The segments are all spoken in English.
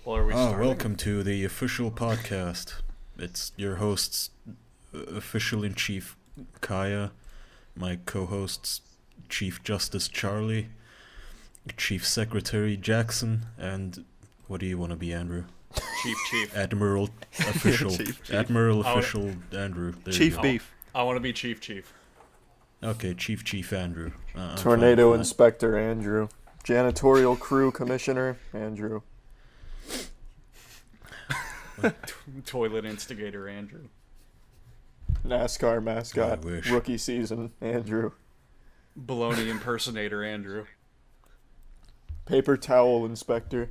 Well, are we starting? Welcome to the official podcast. It's your hosts, official-in-chief Kaya, my co-hosts, Chief Justice Charlie, Chief Secretary Jackson, and what do you want to be, Andrew? Chief. Admiral Official. Chief. Admiral Official Andrew. There you Chief go. Beef. I want to be Chief. Okay, Chief Andrew. I'm Tornado fine with Inspector Andrew. Janitorial Crew Commissioner Andrew. Toilet Instigator Andrew. NASCAR mascot I wish. rookie season Andrew. Baloney Impersonator Andrew. Paper Towel Inspector.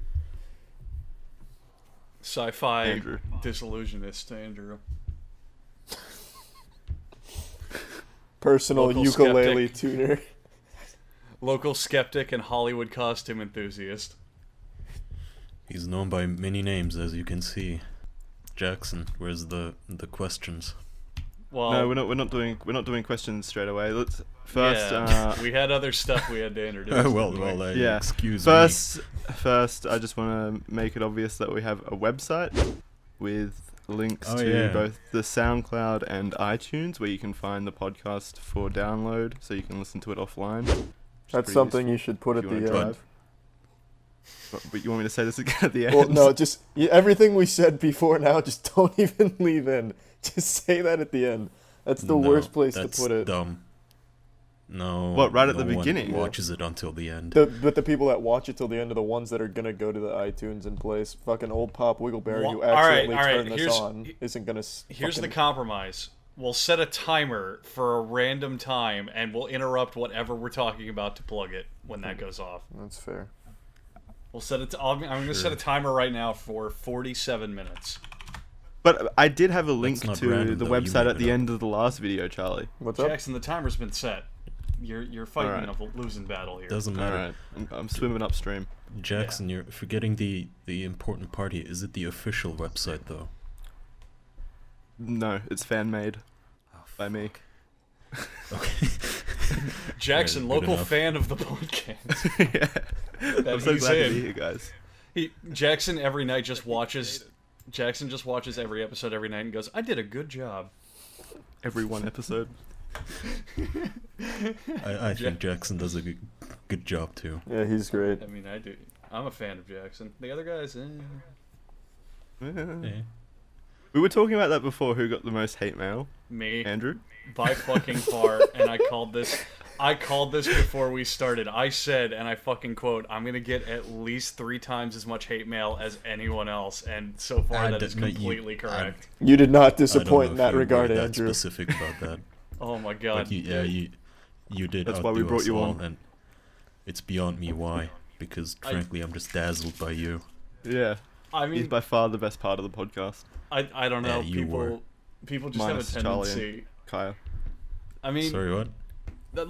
Sci-fi Andrew. Disillusionist Andrew. Personal Local ukulele skeptic. tuner. Local skeptic and Hollywood costume enthusiast. He's known by many names, as you can see. Jackson, where's the questions? Well, No, we're not doing questions straight away. Let's first. yeah, we had other stuff we had to introduce. Yeah. Excuse me. First, I just want to make it obvious that we have a website with links Oh, to yeah. both the SoundCloud and iTunes, where you can find the podcast for download, so you can listen to it offline. which is That's pretty something useful you should put if at you wanna the drive. end. But you want me to say this again at the end? Well, no, just everything we said before now, just don't even leave in. Just say that at the end. That's the worst place to that's put it. Dumb. No. What, right at no the one beginning? watches it until the end. But the people that watch it till the end are the ones that are gonna go to the iTunes and place fucking old Pop Wiggleberry who Well, all right, accidentally all right, turned this here's- on isn't gonna. Here's the fucking- compromise. We'll set a timer for a random time, and we'll interrupt whatever we're talking about to plug it when that goes off. That's fair. We'll set it. I'm going to set a Sure. timer right now for 47 minutes. But I did have a link not to random, the though. You website made at it the up. end of the last video, Charlie. What's up? Jackson, the timer's been set. You're fighting Alright. a losing battle here. Doesn't matter. Alright, I'm swimming upstream. Jackson, you're forgetting the important part here. Is it the official website, though? No, it's fan made by me. Okay. Jackson, Yeah, good local enough. fan of the podcast. Yeah. That I'm so he's glad to in. be here, guys. Jackson every night just watches. Jackson just watches every episode every night and goes, "I did a good job." Every one episode. I think Jackson does a good job, too. Yeah, he's great. I mean, I do. I'm a fan of Jackson. The other guys, Yeah. We were talking about that before. Who got the most hate mail? me Andrew. by fucking far. And I called this before we started. I said, and I fucking quote, "I'm gonna get at least 3 times as much hate mail as anyone else." And so far, that is completely correct. You did not I don't disappoint know in that if you were regard, that Andrew. specific about that. Oh my god. But you did. That's why we outdo brought us you all, on. and it's beyond me why. Because frankly, I'm just dazzled by you. Yeah. I He's mean, by far the best part of the podcast. I don't know. Yeah, you were. People just Minus have a Charlie tendency. Kaya. I mean, Sorry, what?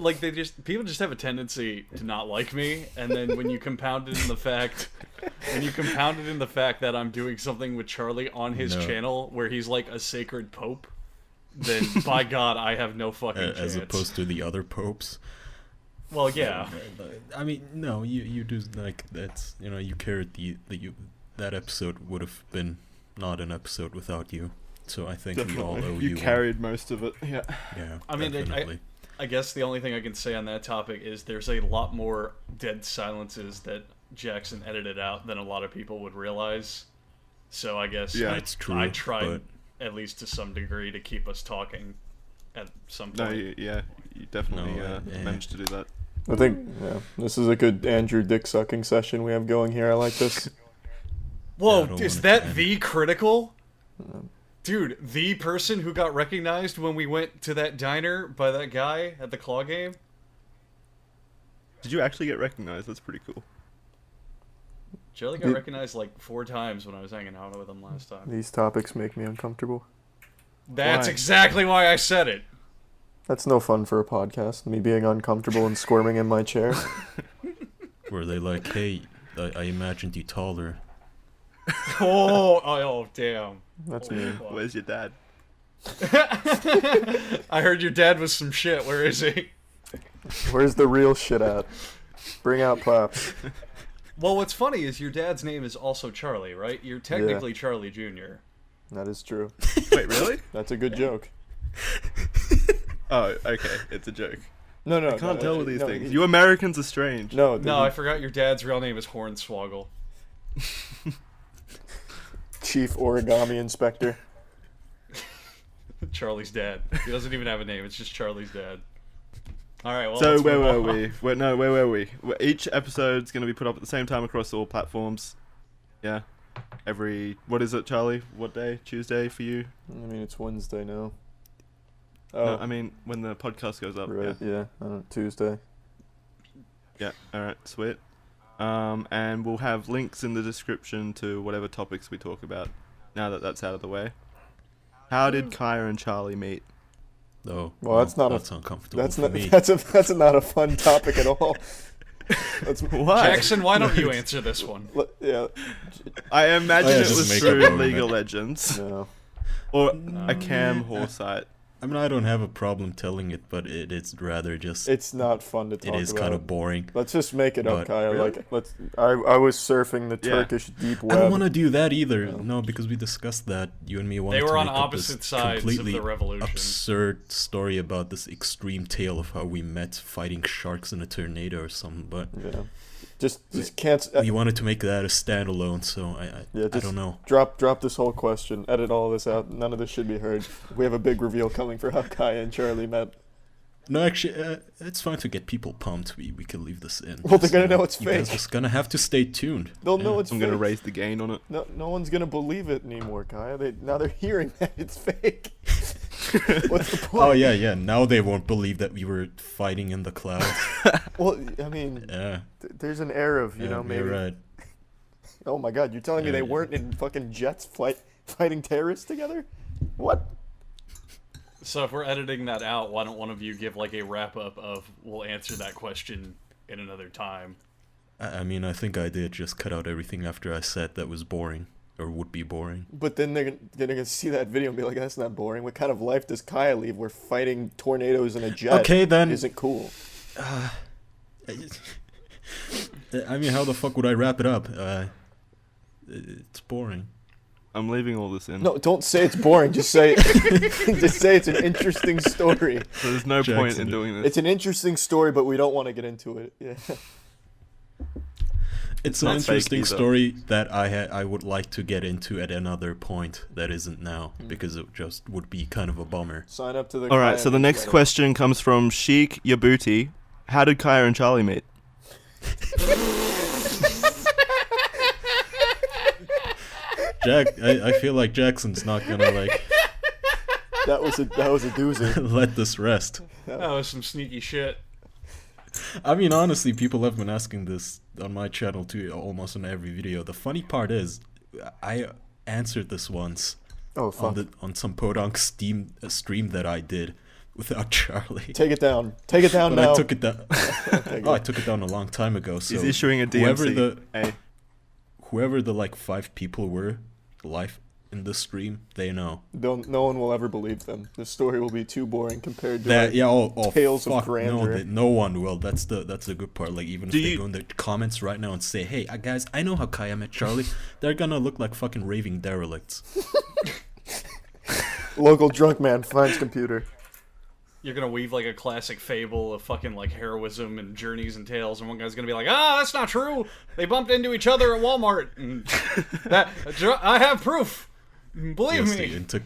like people just have a tendency to not like me, and then when you compound it in the fact that I'm doing something with Charlie on his No. channel where he's like a sacred pope, then by God, I have no fucking chance. As opposed to the other popes. Well, yeah. I mean, no, you do, like, that's, you carried that episode would have been not an episode without you. So I think we all owe you You one. carried most of it. Yeah. Yeah, I mean, definitely. I guess the only thing I can say on that topic is there's a lot more dead silences that Jackson edited out than a lot of people would realize. So I guess Yeah, it's true, I tried but- at least to some degree to keep us talking at some point. No, you definitely No, managed to do that. I think this is a good Andrew dick sucking session we have going here. I like this. Whoa, I don't is want it that to end. the critical? Dude, the person who got recognized when we went to that diner by that guy at the claw game? Did you actually get recognized? That's pretty cool. Charlie got Did- recognized like 4 times when I was hanging out with him last time. These topics make me uncomfortable. That's Why? exactly why I said it. That's no fun for a podcast. Me being uncomfortable and squirming in my chair. Were they like, hey, I imagined you taller. Oh, damn. That's me. Where's your dad? I heard your dad was some shit. Where is he? Where's the real shit at? Bring out Pops. Well, what's funny is your dad's name is also Charlie, right? You're technically Charlie Jr. That is true. Wait, really? That's a good joke. Oh, okay. It's a joke. No, I can't tell with these no, things. You Americans are strange. No, No, I forgot your dad's real name is Hornswoggle. Chief Origami Inspector. Charlie's dad. He doesn't even have a name. It's just Charlie's dad. All right. Well, So let's where move were on. we? Where were we? Each episode's going to be put up at the same time across all platforms. Yeah. What is it, Charlie? What day? Tuesday for you? I mean, it's Wednesday now. No, I mean, when the podcast goes up. right. Yeah. Tuesday. Yeah. All right. Sweet. And we'll have links in the description to whatever topics we talk about. Now that that's out of the way. How did Kaya and Charlie meet? Oh, Well, that's not that's uncomfortable That's for not. me. That's not a fun topic at all. That's Why? Jackson, why don't you answer this one? yeah. I imagine Oh, yeah, it just was make through up over League it. of Legends No. or a Cam Horse site. I mean, I don't have a problem telling it, but it's rather just It's not fun to talk it is about. kind of boring. Let's just make it up, But- Kaya. Really? Like, let's. I was surfing the Yeah. Turkish deep I web. don't want to do that either. No. No, because we discussed that. You and me wanted They to were on make up this opposite sides of completely the revolution. absurd story about this extreme tale of how we met fighting sharks in a tornado or something. But Yeah. Just can't. we wanted to make that a standalone, so I Yeah, just don't know. Drop this whole question. Edit all this out. None of this should be heard. We have a big reveal coming for how Kaya and Charlie met. No, actually, it's fine to get people pumped. We can leave this in. Well, they're Just, gonna know it's you guys fake. just gonna have to stay tuned. They'll Yeah. know it's I'm fake. going to raise the gain on it. No one's gonna believe it anymore, Kaya. Now they're hearing that it's fake. What's the point? Oh yeah. Now they won't believe that we were fighting in the clouds. Well, I mean, Yeah. there's an air of yeah, maybe. you're right. Oh my God, you're telling me Yeah, they yeah. weren't in fucking jets fighting terrorists together? What? So if we're editing that out, why don't one of you give like a wrap up of we'll answer that question in another time? I mean, I think I did just cut out everything after I said that was boring or would be boring. But then they're gonna see that video and be like, "That's not boring. What kind of life does Kaya leave? Where fighting tornadoes in a jet Okay, then. isn't cool." I mean, how the fuck would I wrap it up? It's boring. I'm leaving all this in. No, don't say it's boring. Just say just say it's an interesting story. So there's no point Jackson. in doing this. It's an interesting story, but we don't want to get into it. Yeah. It's an not fake interesting either. story that I would like to get into at another point that isn't now, because it just would be kind of a bummer. Sign up to the. All right, Kaya so the next newsletter. question comes from Sheik Yabuti. How did Kaya and Charlie meet? I feel like Jackson's not gonna like That was a doozy. let this rest. That was some sneaky shit. I mean, honestly, people have been asking this on my channel too, almost in every video. The funny part is, I answered this once Oh fuck! on some Podunk stream that I did without Charlie. Take it down. Take it down But now. I took it down. Okay, Oh, I good. took it down a long time ago. So He's issuing a whoever DMC. the Hey, whoever the like 5 people were live in the stream, they know No one will ever believe them. The story will be too boring compared to that. like, Yeah, oh, tales of fuck, grandeur. no one will. That's the good part. Like, even if Do they you- go in the comments right now and say, "Hey, guys, I know how Kaya met Charlie," they're gonna look like fucking raving derelicts. local drunk man finds computer. You're gonna weave like a classic fable of fucking like heroism and journeys and tales, and one guy's gonna be like, "Ah, that's not true. They bumped into each other at Walmart. And that I have proof. Believe Yes, me.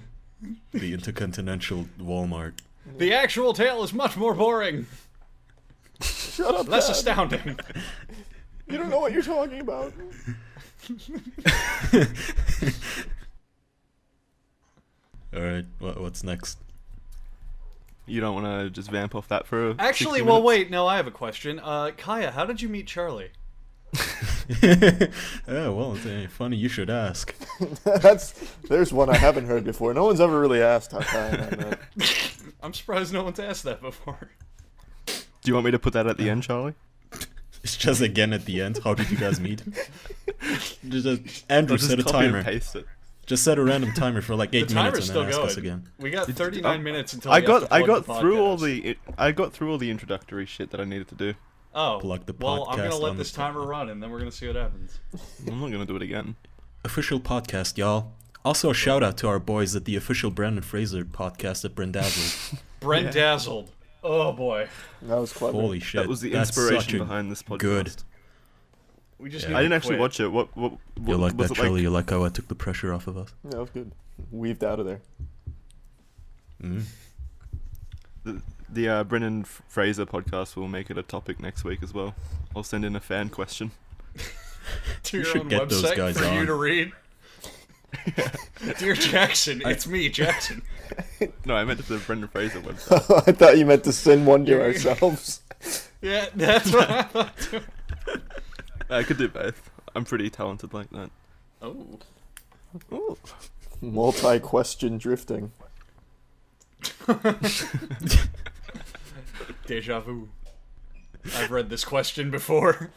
the intercontinental Walmart. The actual tale is much more boring, Shut up, less Dad. astounding." You don't know what you're talking about. All right, what's next? you don't want to just vamp off that for Actually, 60 well, minutes? wait. No, I have a question. Kaya, how did you meet Charlie? Oh well, it's, funny you should ask. There's one I haven't heard before. No one's ever really asked how Kaya and I met. I'm surprised no one's asked that before. Do you want me to put that at the end, Charlie? It's just again at the end. How did you guys meet? Andrew, Or just set a copy and timer. paste it. Just set a random timer for like 8 The minutes timer's and then still ask us going. again. We got 39 minutes until I we have to got plug the through all podcast. I got through all the introductory shit that I needed to do. Oh, plug the well, I'm gonna podcast let on this the- timer run, and then we're gonna see what happens. I'm not gonna do it again. Official podcast, y'all. Also, a shout out to our boys at the official Brendan Fraser podcast at Brendazzled. Brendazzled. Oh boy. That was clever. Holy shit. That was the that's inspiration such a behind this podcast. good. We just. Yeah. need I didn't to actually quit. watch it. What You like was that, it Charlie? like? You like how I took the pressure off of us? Yeah, that was good. Weaved out of there. Mm. The Brendan Fraser podcast will make it a topic next week as well. I'll send in a fan question. To We your should own get those website guys for you on. to read. Dear Jackson, it's me, Jackson. No, I meant to the Brendan Fraser website. I thought you meant to send one to You're- ourselves. Yeah, that's what I thought too. I could do both. I'm pretty talented like that. Oh. Ooh. Multi-question drifting. Deja vu. I've read this question before.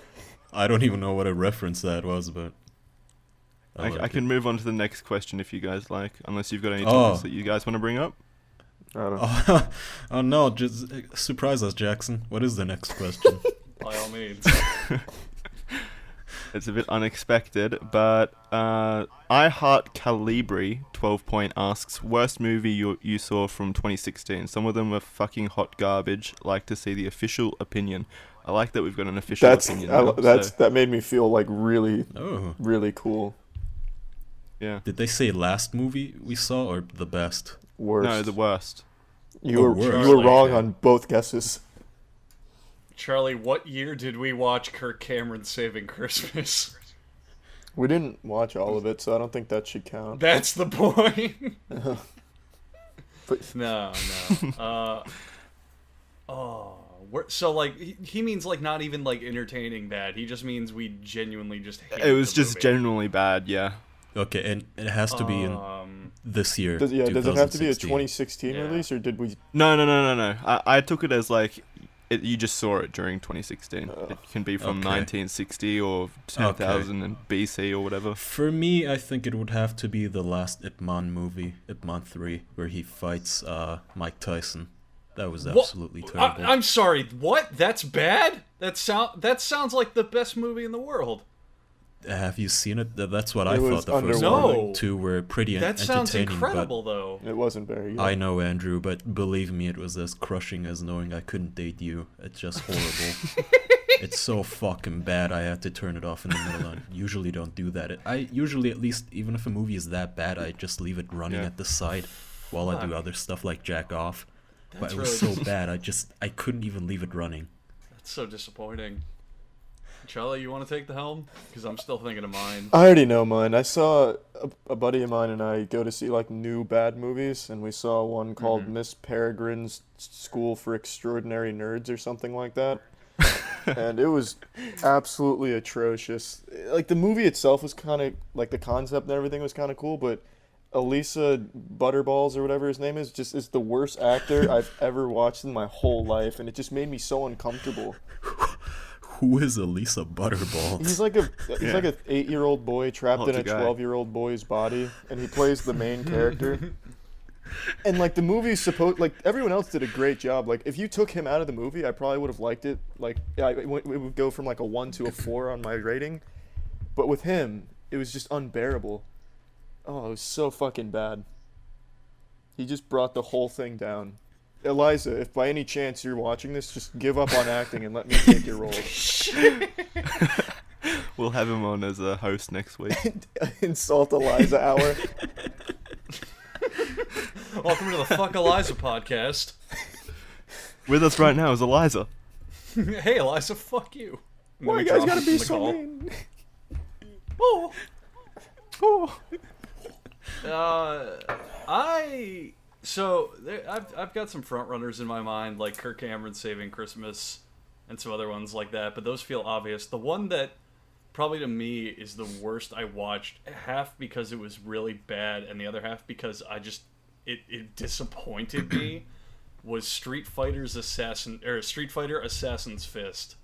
I don't even know what a reference that was, but I like I it. can move on to the next question if you guys like, unless you've got any Oh. topics that you guys want to bring up. I don't know. Oh, oh no! Just surprise us, Jackson. What is the next question? By all means. It's a bit unexpected, but I Heart Calibri 12 Point asks, worst movie you saw from 2016. Some of them are fucking hot garbage. Like to see the official opinion. I like that we've got an official opinion. now, so, That made me feel like really, Oh, really cool. yeah. did they say last movie we saw or the best? Worst. No, the worst. You Oh, were worst. you were wrong Okay. on both guesses. Charlie, what year did we watch Kirk Cameron Saving Christmas? We didn't watch all of it, so I don't think that should count. That's the point. But No. So like he means like not even like entertaining bad. He just means we genuinely just hate It was the just movie. generally bad, yeah. Okay, and it has to be in this year. does it have to be a 2016. 2016 Yeah. release, or did we? No. I took it as like you just saw it during 2016. It can be from Okay. 1960 or 2000 and BC or whatever. For me, I think it would have to be the last Ip Man movie, Ip Man 3, where he fights Mike Tyson. That was What? absolutely terrible. I'm sorry. What? That's bad? That sounds like the best movie in the world. Have you seen it? That's what I It was thought the first underwhelming. one. No. Two were pretty That sounds entertaining, incredible, though. It wasn't very good. but I know, Andrew, but believe me, it was as crushing as knowing I couldn't date you. It's just horrible. It's so fucking bad I had to turn it off in the middle. I usually don't do that. I usually, at least, even if a movie is that bad, I just leave it running Yeah. at the side while I do Fuck. other stuff like jack off. But That's it was really so bad, I couldn't even leave it running. That's so disappointing. Charlie, you want to take the helm? Because I'm still thinking of mine. I already know mine. I saw a buddy of mine and I go to see like new bad movies, and we saw one called Miss Peregrine's School for Extraordinary Nerds or something like that. And it was absolutely atrocious. Like the movie itself was kind of like the concept and everything was kind of cool, but Elisa Butterballs or whatever his name is just is the worst actor I've ever watched in my whole life, and it just made me so uncomfortable. Who is Elisa Butterball? He's like an 8-year-old boy trapped Hot in a guy. 12-year-old boy's body, and he plays the main character. And like the movie's supposed, like everyone else did a great job. Like if you took him out of the movie, I probably would have liked it. Like it would go from like a 1 to a 4 on my rating. But with him, it was just unbearable. Oh, it was so fucking bad. He just brought the whole thing down. Eliza, if by any chance you're watching this, just give up on acting and let me take your role. We'll have him on as a host next week. Insult Eliza hour. Welcome to the Fuck Eliza podcast. With us right now is Eliza. Hey, Eliza, fuck you. And then Why we you guys drop gotta her be from the so call. mean? Oh. Oh. I've got some front runners in my mind, like Kirk Cameron Saving Christmas, and some other ones like that. But those feel obvious. The one that probably to me is the worst I watched, half because it was really bad, and the other half because it disappointed me, was Street Fighter Assassin's Fist.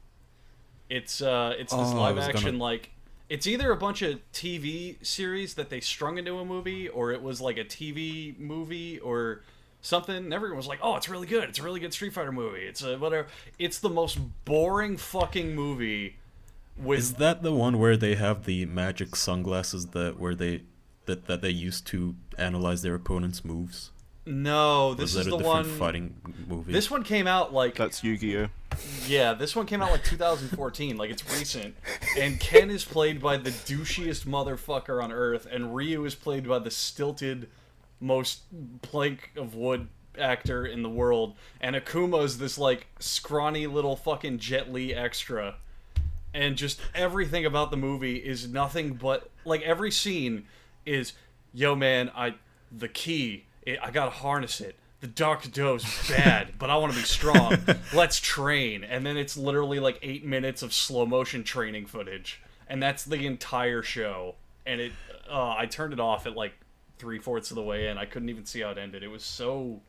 It's this live action like. It's either a bunch of TV series that they strung into a movie, or it was like a TV movie, or something, and everyone was like, "Oh, it's really good. It's a really good Street Fighter movie. It's a whatever." It's the most boring fucking movie. Is that the one where they have the magic sunglasses that they use to analyze their opponent's moves? No, this is the one. Fighting movie. This one came out like That's Yu-Gi-Oh. Yeah, this one came out like 2014, like it's recent. And Ken is played by the douchiest motherfucker on earth, and Ryu is played by the stilted, most plank of wood actor in the world. And Akuma's this like scrawny little fucking Jet Li extra. And just everything about the movie is nothing but like every scene is, yo man, the key. I gotta harness it. The Dark Doe's bad, but I want to be strong. Let's train. And then it's literally like 8 minutes of slow motion training footage, and that's the entire show. And I turned it off at like 3/4 of the way in. I couldn't even see how it ended. It was so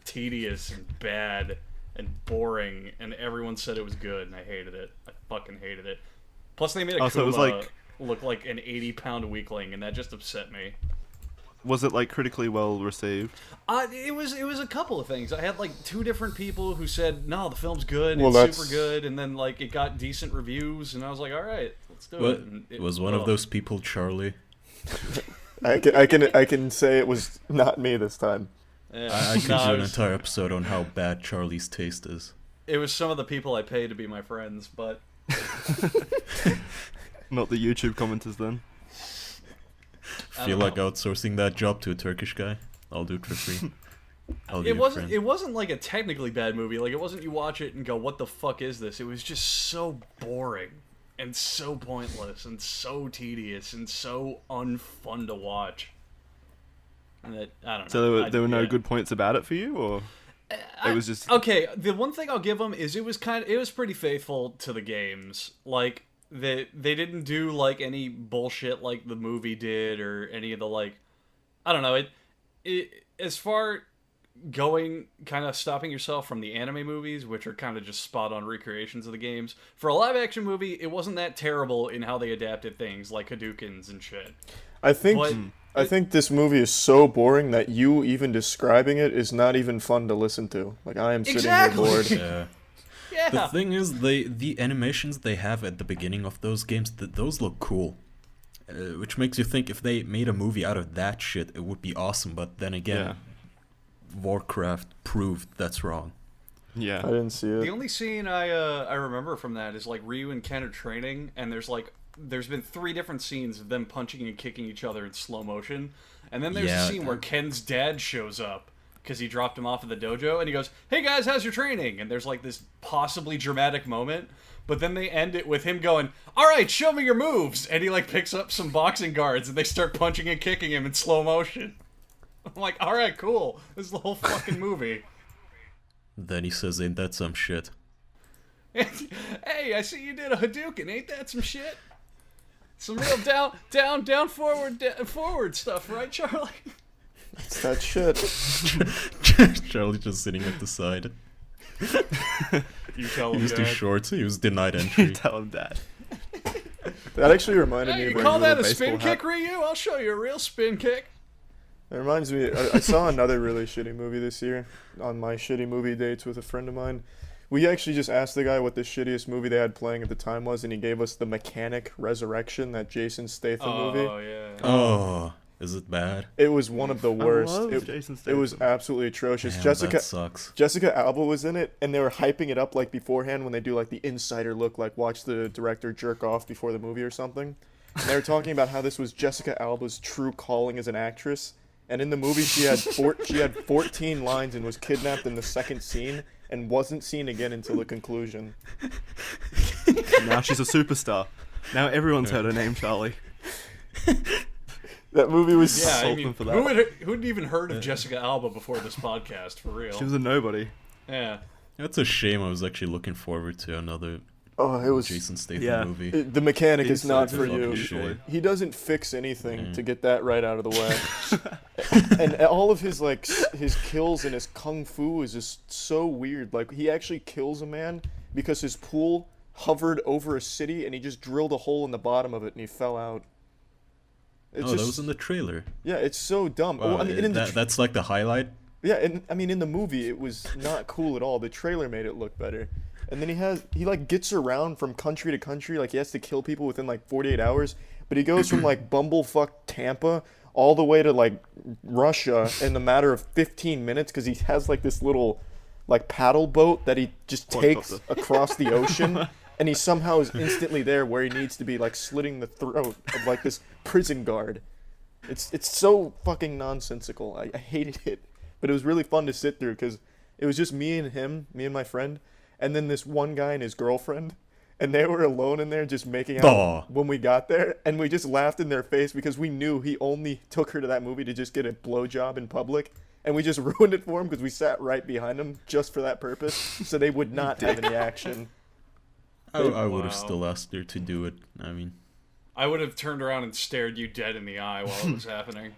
tedious and bad and boring, and everyone said it was good, and I hated it. I fucking hated it. Plus, they made Akuma So it was like... look like an 80-pound weakling, and that just upset me. Was it like critically well received? It was a couple of things. I had like 2 different people who said, "No, the film's good. Well, It's super good," and then like it got decent reviews, and I was like, "All right, let's do it." And it was one of those people, Charlie. I can say it was not me this time. Yeah. I could No, do it an was, entire episode on how bad Charlie's taste is. it was some of the people I pay to be my friends, but Not the YouTube commenters then. I Feel don't like know. outsourcing that job to a Turkish guy? I'll do it for free. I'll be It your wasn't. friend. It wasn't like a technically bad movie. Like it wasn't. You watch it and go, "What the fuck is this?" It was just so boring and so pointless and so tedious and so unfun to watch. And that I don't know. So there were no yeah. good points about it for you, or it was just... Okay, the one thing I'll give them is it was pretty faithful to the games. Like they didn't do like any bullshit like the movie did or any of the like, I don't know, it as far going kind of stopping yourself from the anime movies, which are kind of just spot on recreations of the games. For a live action movie, it wasn't that terrible in how they adapted things like Hadoukens and shit. I think But I think this movie is so boring that you even describing it is not even fun to listen to. Like I am sitting Exactly. here bored. Yeah. yeah, The thing is, the animations they have at the beginning of those games, those look cool. Which makes you think if they made a movie out of that shit, it would be awesome. But then again, Warcraft proved that's wrong. Yeah. I didn't see the it. only scene I remember from that is like Ryu and Ken are training, and there's been 3 different scenes of them punching and kicking each other in slow motion, and then there's Yeah, a scene where Ken's dad shows up because he dropped him off at the dojo, and he goes, "Hey guys, how's your training?" And there's like this possibly dramatic moment, but then they end it with him going, "All right, show me your moves," and he like picks up some boxing guards, and they start punching and kicking him in slow motion. I'm like, all right, cool. This is the whole fucking movie. Then he says, "Ain't that some shit?" Hey, I see you did a Hadouken. Ain't that some shit? Some real down, forward stuff, right, Charlie? It's that shit. Charlie just sitting at the side. You tell He him was too that. short, so he was denied entry. Tell him that. That actually reminded me Hey, of you my call that a little spin baseball hat. kick, Ryu? I'll show you a real spin kick. It reminds me, I saw another really shitty movie this year on my shitty movie dates with a friend of mine. We actually just asked the guy what the shittiest movie they had playing at the time was, and he gave us The Mechanic Resurrection, that Jason Statham movie. Oh yeah. Oh, is it bad? It was one of the worst. I love It, Jason it was Statham. absolutely atrocious. Damn, Jessica that sucks. Jessica Alba was in it, and they were hyping it up like beforehand when they do like the insider look, like watch the director jerk off before the movie or something. And they were talking about how this was Jessica Alba's true calling as an actress. And in the movie, she had 14 lines and was kidnapped in the second scene and wasn't seen again until the conclusion. Now she's a superstar. Now everyone's heard her name, Charlie. That movie was Yeah, I Assault mean, them for that. who'd even heard of Jessica Alba before this podcast, for real? She was a nobody. Yeah. That's a shame. I was actually looking forward to another it was Jason Statham Yeah. movie. The Mechanic is He's not such for a you. fucking shit. He doesn't fix anything Mm. to get that right out of the way. And all of his like his kills and his kung fu is just so weird. Like he actually kills a man because his pool hovered over a city and he just drilled a hole in the bottom of it and he fell out. It's Oh, just, that was in the trailer. yeah, it's so dumb. Wow, Well, I mean, in the that's like the highlight. Yeah, and I mean, in the movie, it was not cool at all. The trailer made it look better. And then he like gets around from country to country, like he has to kill people within like 48 hours. But he goes from like bumblefuck Tampa all the way to like Russia in the matter of 15 minutes because he has like this little like paddle boat that he just takes across the ocean. And he somehow is instantly there where he needs to be, like slitting the throat of like this prison guard. It's so fucking nonsensical. I hated it. But it was really fun to sit through because it was just me and my friend, and then this one guy and his girlfriend, and they were alone in there just making out when we got there, and we just laughed in their face because we knew he only took her to that movie to just get a blowjob in public, and we just ruined it for him because we sat right behind him just for that purpose, so they would not have any action. I would have still asked her to do it. I mean, I would have turned around and stared you dead in the eye while it was happening.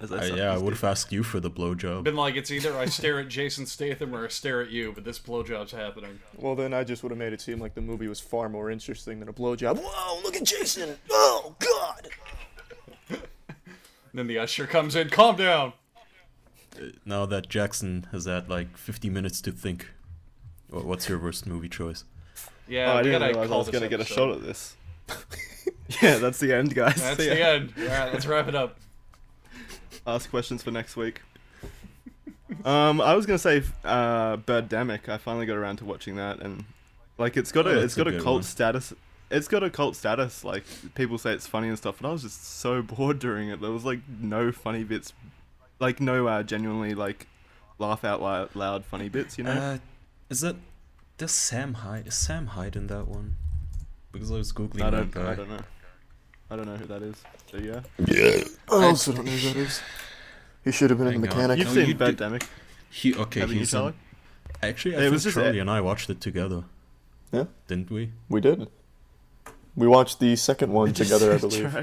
I would have asked you for the blowjob. Been like, it's either I stare at Jason Statham or I stare at you, but this blowjob's happening. Well, then I just would have made it seem like the movie was far more interesting than a blowjob. Whoa, look at Jason! Oh, God! Then the usher comes in, calm down! Now that Jackson has had like 50 minutes to think, what's your worst movie choice? Yeah, I didn't realize I was going to get a shot at this. Yeah, that's the end, guys. That's the end. Alright, let's wrap it up. Ask questions for next week. I was gonna say Birdemic. I finally got around to watching that, and like it's got a cult status. It's got a cult status. Like people say it's funny and stuff, but I was just so bored during it. There was like no funny bits, like no genuinely like laugh out loud funny bits. You know? Is Sam Hyde in that one? Because I was googling I that guy. I don't know who that is. So yeah. Yeah. I also don't know who that is. He should have been in the mechanic. You've seen Birdemic. Haven't you, Charlie? Actually, I think Charlie and I watched it together. Yeah? Didn't we? We did. We watched the second one together, I believe.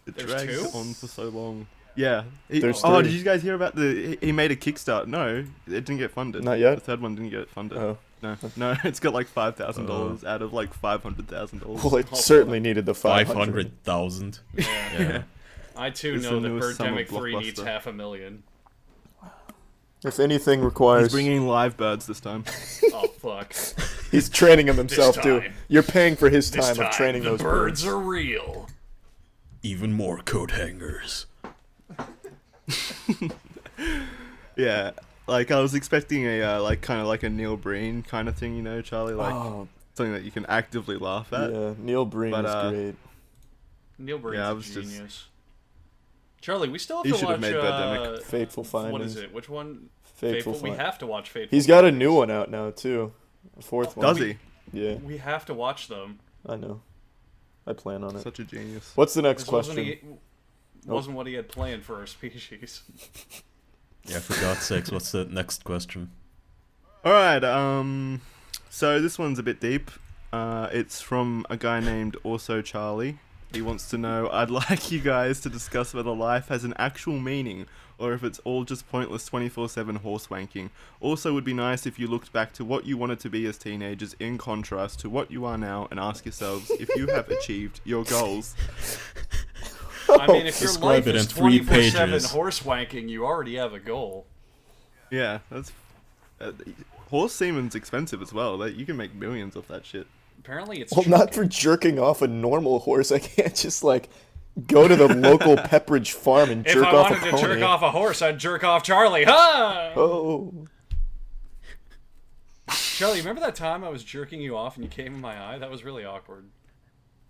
It dragged on for so long. Yeah. There's did three. you guys hear about he made a Kickstart? No, it didn't get funded. Not yet? The third one didn't get funded. Oh. No, it's got like $5,000 out of like $500,000. Well, it certainly needed the 500. 500,000. Yeah. I too It's know the that newest summer Birdemic 3 needs blockbuster. $500,000. If anything requires... He's bringing in live birds this time. Oh, fuck. He's training them himself, This too. time. You're paying for his This time of training the those birds birds. are real. Even more coat hangers. Yeah, like I was expecting a like kind of like a Neil Breen kind of thing, you know, Charlie, like something that you can actively laugh at. Yeah, Neil Breen is great. Neil Breen's Yeah, I a was just- genius. Charlie, we still have He to should have watch made Birdemic. Fateful Findings. what is it? Which one? Fateful We Findings. have to watch Fateful. He's got a new one out now, too. A fourth one. Does he? Yeah, We have to watch them. I know. I plan on it. Such a genius. What's the next This question? wasn't what he had planned for our species. Yeah, for God's sakes, what's the next question? All right. So this one's a bit deep. It's from a guy named Also Charlie. He wants to know, I'd like you guys to discuss whether life has an actual meaning or if it's all just pointless 24/7 horse wanking. Also would be nice if you looked back to what you wanted to be as teenagers in contrast to what you are now and ask yourselves if you have achieved your goals. I mean, if your Describe life it is in 3 24/7 pages. horse wanking, you already have a goal. Yeah, that's... horse semen's expensive as well. You can make millions off that shit. Apparently, it's Well, not for jerking off a normal horse. I can't just, like, go to the local Pepperidge farm and If jerk I off a wanted to pony. jerk off a horse, I'd jerk off Charlie. Ha! Oh. Charlie, remember that time I was jerking you off and you came in my eye? That was really awkward.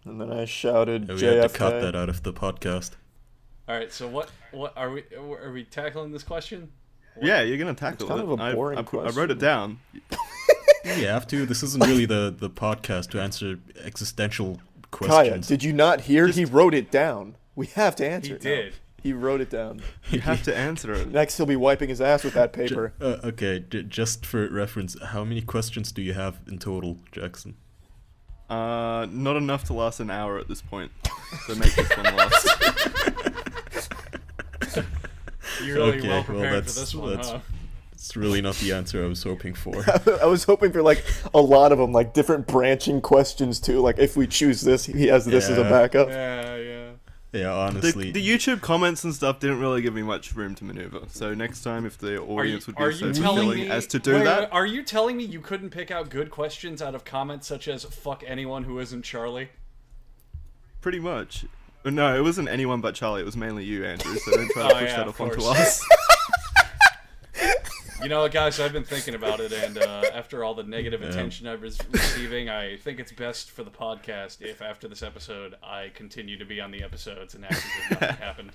And then I shouted, Yeah, we JFK. had to cut that out of the podcast. All right, so what are we tackling this question? Yeah, you're gonna tackle kind it. of a boring I wrote question. it down. You have to. This isn't really the podcast to answer existential Kaya, questions. did you not hear? He wrote it down. We have to answer He it now. did. He wrote it down. You have to answer it. Next, he'll be wiping his ass with that paper. Okay, just for reference, how many questions do you have in total, Jackson? Not enough to last an hour at this point. So make this one last. You're really Okay, well well, prepared for that's- this one, that's- huh? It's really not the answer I was hoping for. I was hoping for like a lot of them, like different branching questions too. Like if we choose this, he has this as a Yeah. backup. Yeah, yeah. Yeah, honestly. The YouTube comments and stuff didn't really give me much room to maneuver. So next time, if the audience would be so fulfilling as to do that, are you telling me you couldn't pick out good questions out of comments such as "fuck anyone who isn't Charlie"? pretty much. No, it wasn't anyone but Charlie. It was mainly you, Andrew. So don't try to push that off onto us. You know, guys, I've been thinking about it, and after all the negative attention I've been receiving, I think it's best for the podcast if, after this episode, I continue to be on the episodes and act as if nothing happened.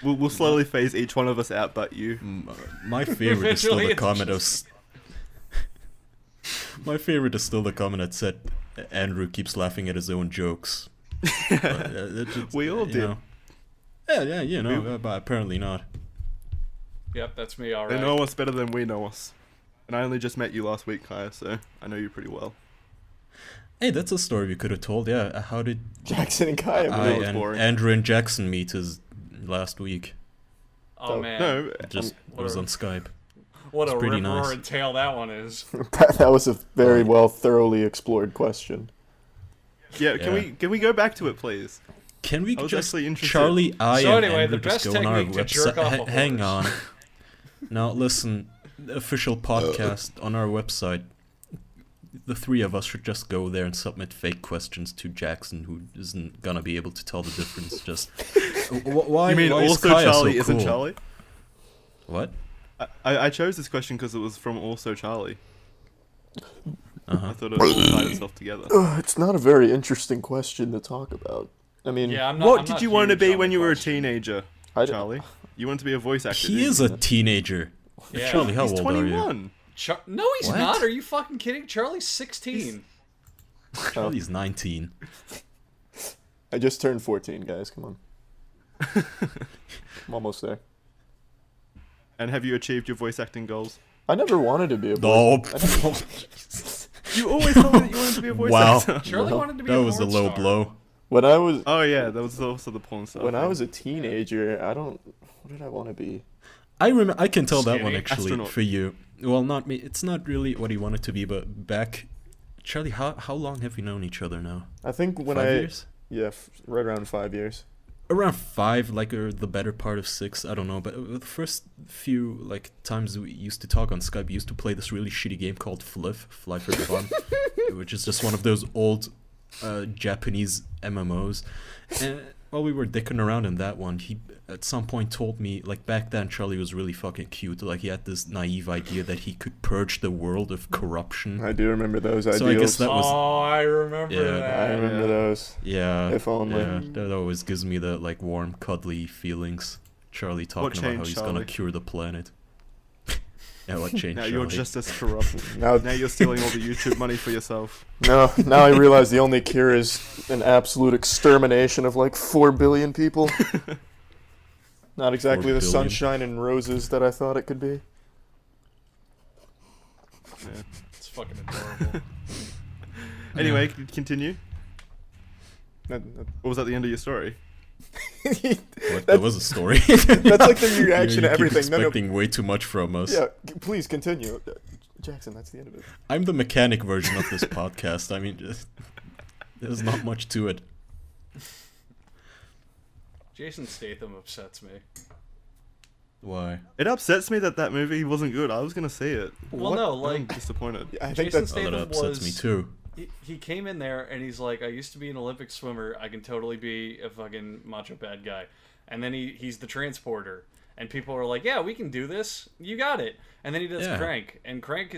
We'll slowly phase each one of us out, but you. My favorite is still the comment of. My favorite is still the comment that said Andrew keeps laughing at his own jokes. We all do. Yeah, you know, but apparently not. Yep, that's me, alright. They know us better than we know us. And I only just met you last week, Kaya, so I know you pretty well. Hey, that's a story we could have told, yeah. How did Jackson and Kaya Andrew and Jackson meet last week? Oh, man. No, it was on Skype. What a pretty rip-roaring nice. tale that one is. that was a very well, thoroughly explored question. Yeah, can we go back to it, please? Can we just actually interested. Charlie, I So and anyway, Andrew the just best go on our technique to jerk off website? a Hang horse. on. Now listen, the official podcast on our website. The three of us should just go there and submit fake questions to Jackson, who isn't gonna be able to tell the difference. Just why? You mean why is also Kaya Charlie so isn't cool? Charlie? What? I chose this question because it was from also Charlie. Uh-huh. I thought it all tied itself together. It's not a very interesting question to talk about. I mean, Yeah, I'm not, What I'm did not you want to huge be on when the you were a question. teenager, I- Charlie? You wanted to be a voice actor. He didn't is you? a teenager. Yeah. Charlie, how He's old are you? 21. No, he's What? not. Are you fucking kidding? Charlie's 16. Charlie's 19. I just turned 14, guys. Come on. I'm almost there. And have you achieved your voice acting goals? I never wanted to be a No. You always told me that you wanted to be a voice Wow. actor. Charlie No. wanted to be That a was a porn low star. blow. When I was Oh yeah, that was also the porn star. when I was a teenager, what did I want to be? I can tell that one Skinny. actually Astronaut. for you. Well, not me. It's not really what he wanted to be, but back, Charlie. How long have you known each other now? I think when 5 years? yeah, right around 5 years. Around 5, like, or the better part of 6. I don't know. But the first few like times we used to talk on Skype, we used to play this really shitty game called Fly for Fun, which is just one of those old Japanese MMOs. And while we were dicking around in that one, he at some point told me, like, back then Charlie was really fucking cute. Like, he had this naive idea that he could purge the world of corruption. I do remember those ideals. So I guess that was Oh, I remember Yeah. that. I remember those. yeah. If only. Yeah, that always gives me the like warm, cuddly feelings. Charlie talking about how changed, he's gonna Charlie? cure the planet. Yeah, what changed? Now you're Charlie? just as corrupt. Now, Now you're stealing all the YouTube money for yourself. now I realize the only cure is an absolute extermination of like 4 billion people. Not exactly 4 the billion. sunshine and roses that I thought it could be. Yeah. It's fucking adorable. Anyway, continue. That- Or was that the end of your story? What? That was a story. That's like the reaction you to everything. Keep No, no, expecting way too much from us. yeah, please continue. Jackson, that's the end of it. I'm the mechanic version of this podcast. I mean, there's not much to it. Jason Statham upsets me. Why? It upsets me that movie wasn't good. I was gonna see it. Well, What? no, I'm like disappointed. I think Jason that's Oh, that Statham upsets me was. too. He came in there and he's like, I used to be an Olympic swimmer. I can totally be a fucking macho bad guy. And then he's the transporter. And people are like, yeah, we can do this. You got it. And then he does Yeah. Crank. And Crank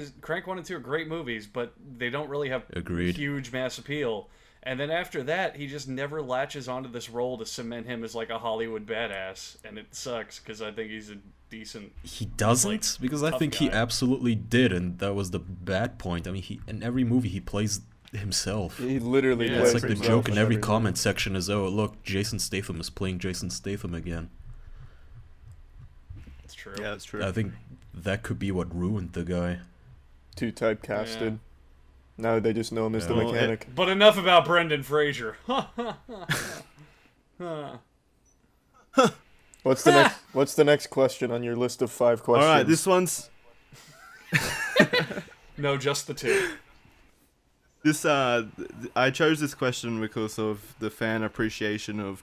1 and 2 are great movies, but they don't really have Agreed. huge mass appeal. And then after that, he just never latches onto this role to cement him as like a Hollywood badass. And it sucks because I think he's a decent... He doesn't, because I tough think he guy. absolutely did, and that was the bad point. I mean, he in every movie he plays himself. he literally Yeah, It's plays like the himself joke in every movie. comment section is, oh, look, Jason Statham is playing Jason Statham again. It's true. Yeah, that's true. I think that could be what ruined the guy. Too typecasted. Yeah. Now they just know him as the Yeah. Well, mechanic. But enough about Brendan Fraser. What's the next question on your list of 5 questions? All right, this one's No, just the 2. I chose this question because of the fan appreciation of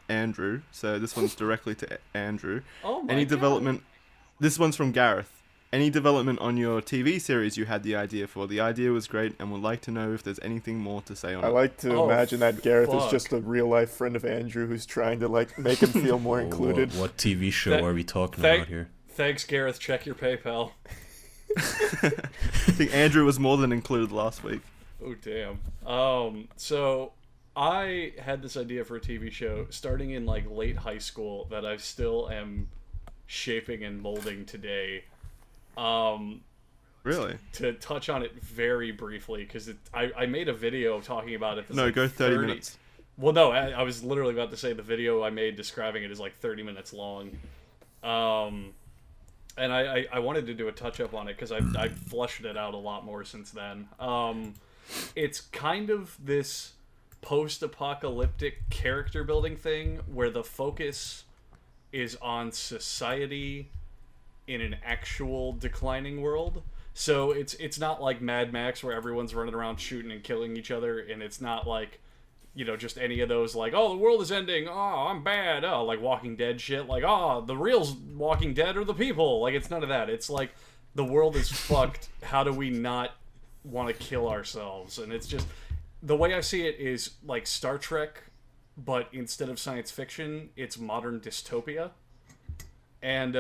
Andrew. So this one's directly to Andrew. Oh my Any God. development? This one's from Gareth. Any development on your TV series you had the idea for? The idea was great, and would like to know if there's anything more to say on I it. like to Oh, imagine that Gareth is fuck. just a real life friend of Andrew who's trying to like make him feel more included. What TV show That- are we talking thank- about here? Thanks, Gareth. Check your PayPal. I think Andrew was more than included last week. Oh damn. So I had this idea for a TV show starting in like late high school that I still am shaping and molding today. Really? To touch on it very briefly, because I made a video talking about it. That's No, like go 30 minutes. Well, no, I was literally about to say the video I made describing it is like 30 minutes long. And I wanted to do a touch-up on it because I've fleshed it out a lot more since then. It's kind of this post-apocalyptic character-building thing where the focus is on society in an actual declining world. So it's not like Mad Max where everyone's running around shooting and killing each other, and it's not like, you know, just any of those like, oh, the world is ending, oh, I'm bad, oh, like Walking Dead shit, like, oh, the real Walking Dead are the people. Like, it's none of that. It's like, the world is fucked. How do we not want to kill ourselves? And it's just, the way I see it is like Star Trek, but instead of science fiction, it's modern dystopia. And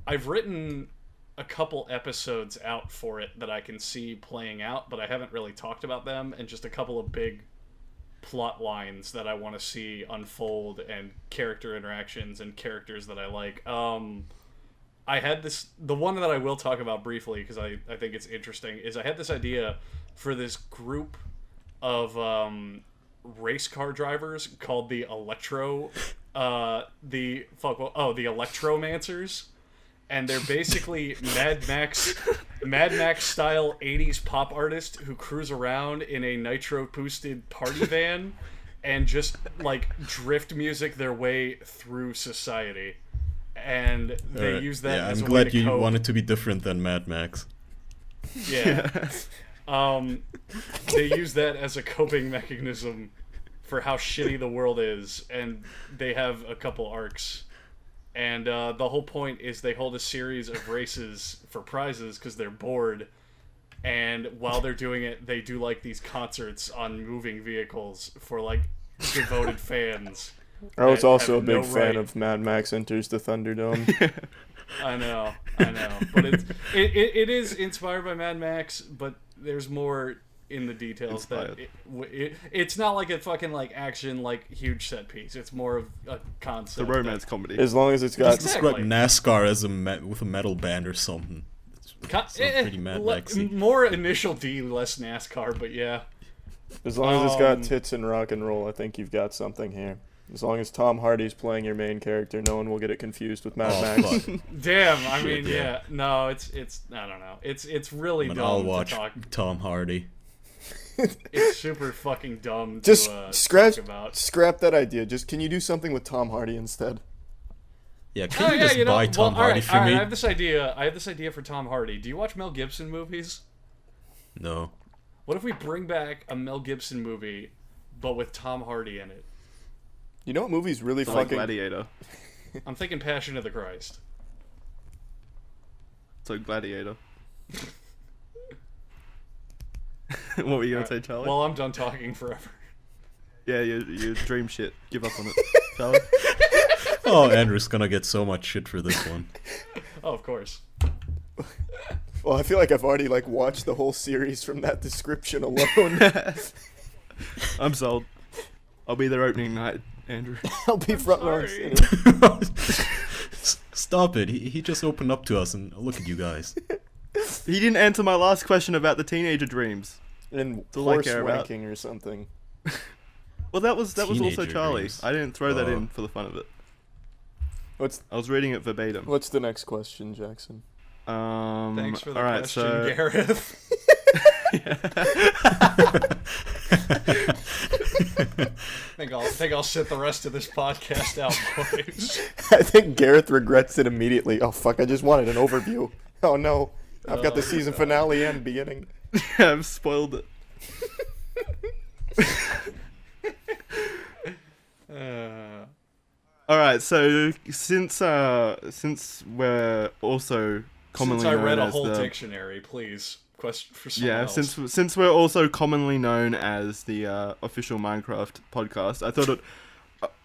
I've written a couple episodes out for it that I can see playing out, but I haven't really talked about them, and just a couple of big plot lines that I want to see unfold, and character interactions and characters that I like. I had this, the one that I will talk about briefly because I think it's interesting, is I had this idea for this group of race car drivers called the Electromancers. And they're basically Mad Max style 80s pop artists who cruise around in a nitro boosted party van and just like drift music their way through society. And they use that as I'm a way glad to you cope. want it to be different than Mad Max. Yeah. They use that as a coping mechanism for how shitty the world is, and they have a couple arcs. And the whole point is they hold a series of races for prizes because they're bored. And while they're doing it, they do like these concerts on moving vehicles for like devoted fans. I was that also a have big no fan right. of Mad Max Enters the Thunderdome. I know, but it is inspired by Mad Max, but there's more in the details that it's not like a fucking like action like huge set piece. It's more of a concept. It's a romance comedy. As long as it's got Describe Exactly. NASCAR as with a metal band or something. Sounds pretty Mad Maxy. More initial D, less NASCAR, but yeah. as long as it's got tits and rock and roll, I think you've got something here. As long as Tom Hardy's playing your main character, no one will get it confused with Mad Max. Fuck. Damn, I mean, Shit, yeah. No, it's I don't know. It's really And dumb I'll to watch talk. Tom Hardy. It's super fucking dumb to Just talk about. scrap that idea. Just can you do something with Tom Hardy instead? Yeah, can you just you know, buy Tom well, Hardy alright, for me? I have this idea for Tom Hardy. Do you watch Mel Gibson movies? No. What if we bring back a Mel Gibson movie, but with Tom Hardy in it? You know what movie's really Like fucking... Gladiator. I'm thinking Passion of the Christ. So Gladiator. What were you gonna say, Charlie? Well, I'm done talking forever. Yeah, your dream shit. Give up on it, Charlie. Oh, Andrew's gonna get so much shit for this one. Oh, of course. Well, I feel like I've already like watched the whole series from that description alone. I'm sold. I'll be there opening night, Andrew. I'll be front row. sorry. Stop it. He just opened up to us and look at you guys. He didn't answer my last question about the teenager dreams. And all I horse care about. wanking or something. Well, that was also Teenager Charlie. dreams. I didn't throw that Oh. in for the fun of it. I was reading it verbatim. What's the next question, Jackson? Thanks for the all right, question, so Gareth. I think I'll sit the rest of this podcast out, boys. I think Gareth regrets it immediately. Oh fuck! I just wanted an overview. Oh no, I've got the Oh, season finale and beginning. I've spoiled it. All right, so since we're also commonly Since I known read a as whole the dictionary, please question for someone else. since we're also commonly known as the official Minecraft podcast, I thought it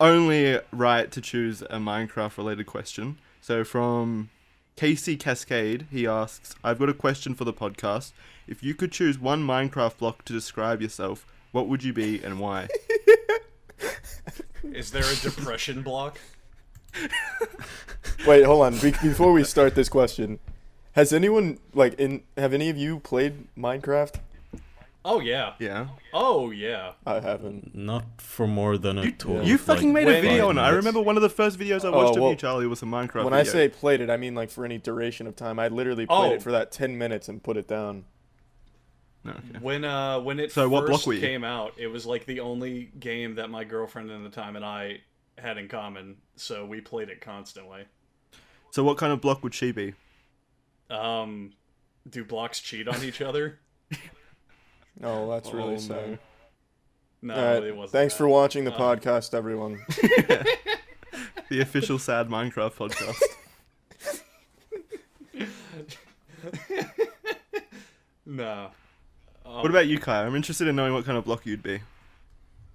only right to choose a Minecraft related question. So from Casey Cascade, he asks, "I've got a question for the podcast. If you could choose one Minecraft block to describe yourself, what would you be and why?" Is there a depression block? Wait, hold on. Before we start this question, has anyone have any of you played Minecraft? Oh yeah. Yeah. Oh yeah. I haven't. Not for more than a total. You of, fucking like, made a when- video on it. I 5 remember one of the first videos I Oh, watched of well, you, Charlie, was a Minecraft When video. I say played it, I mean like for any duration of time. I literally played Oh. it for that 10 minutes and put it down. No, okay. When it So what block first were you? came out, it was like the only game that my girlfriend at the time and I had in common, so we played it constantly. So what kind of block would she be? Do blocks cheat on each other? Oh, that's really Oh, sad. no. No, Alright, it wasn't. thanks that. for watching the podcast, everyone. The official sad Minecraft podcast. No. What about you, Kai? I'm interested in knowing what kind of block you'd be.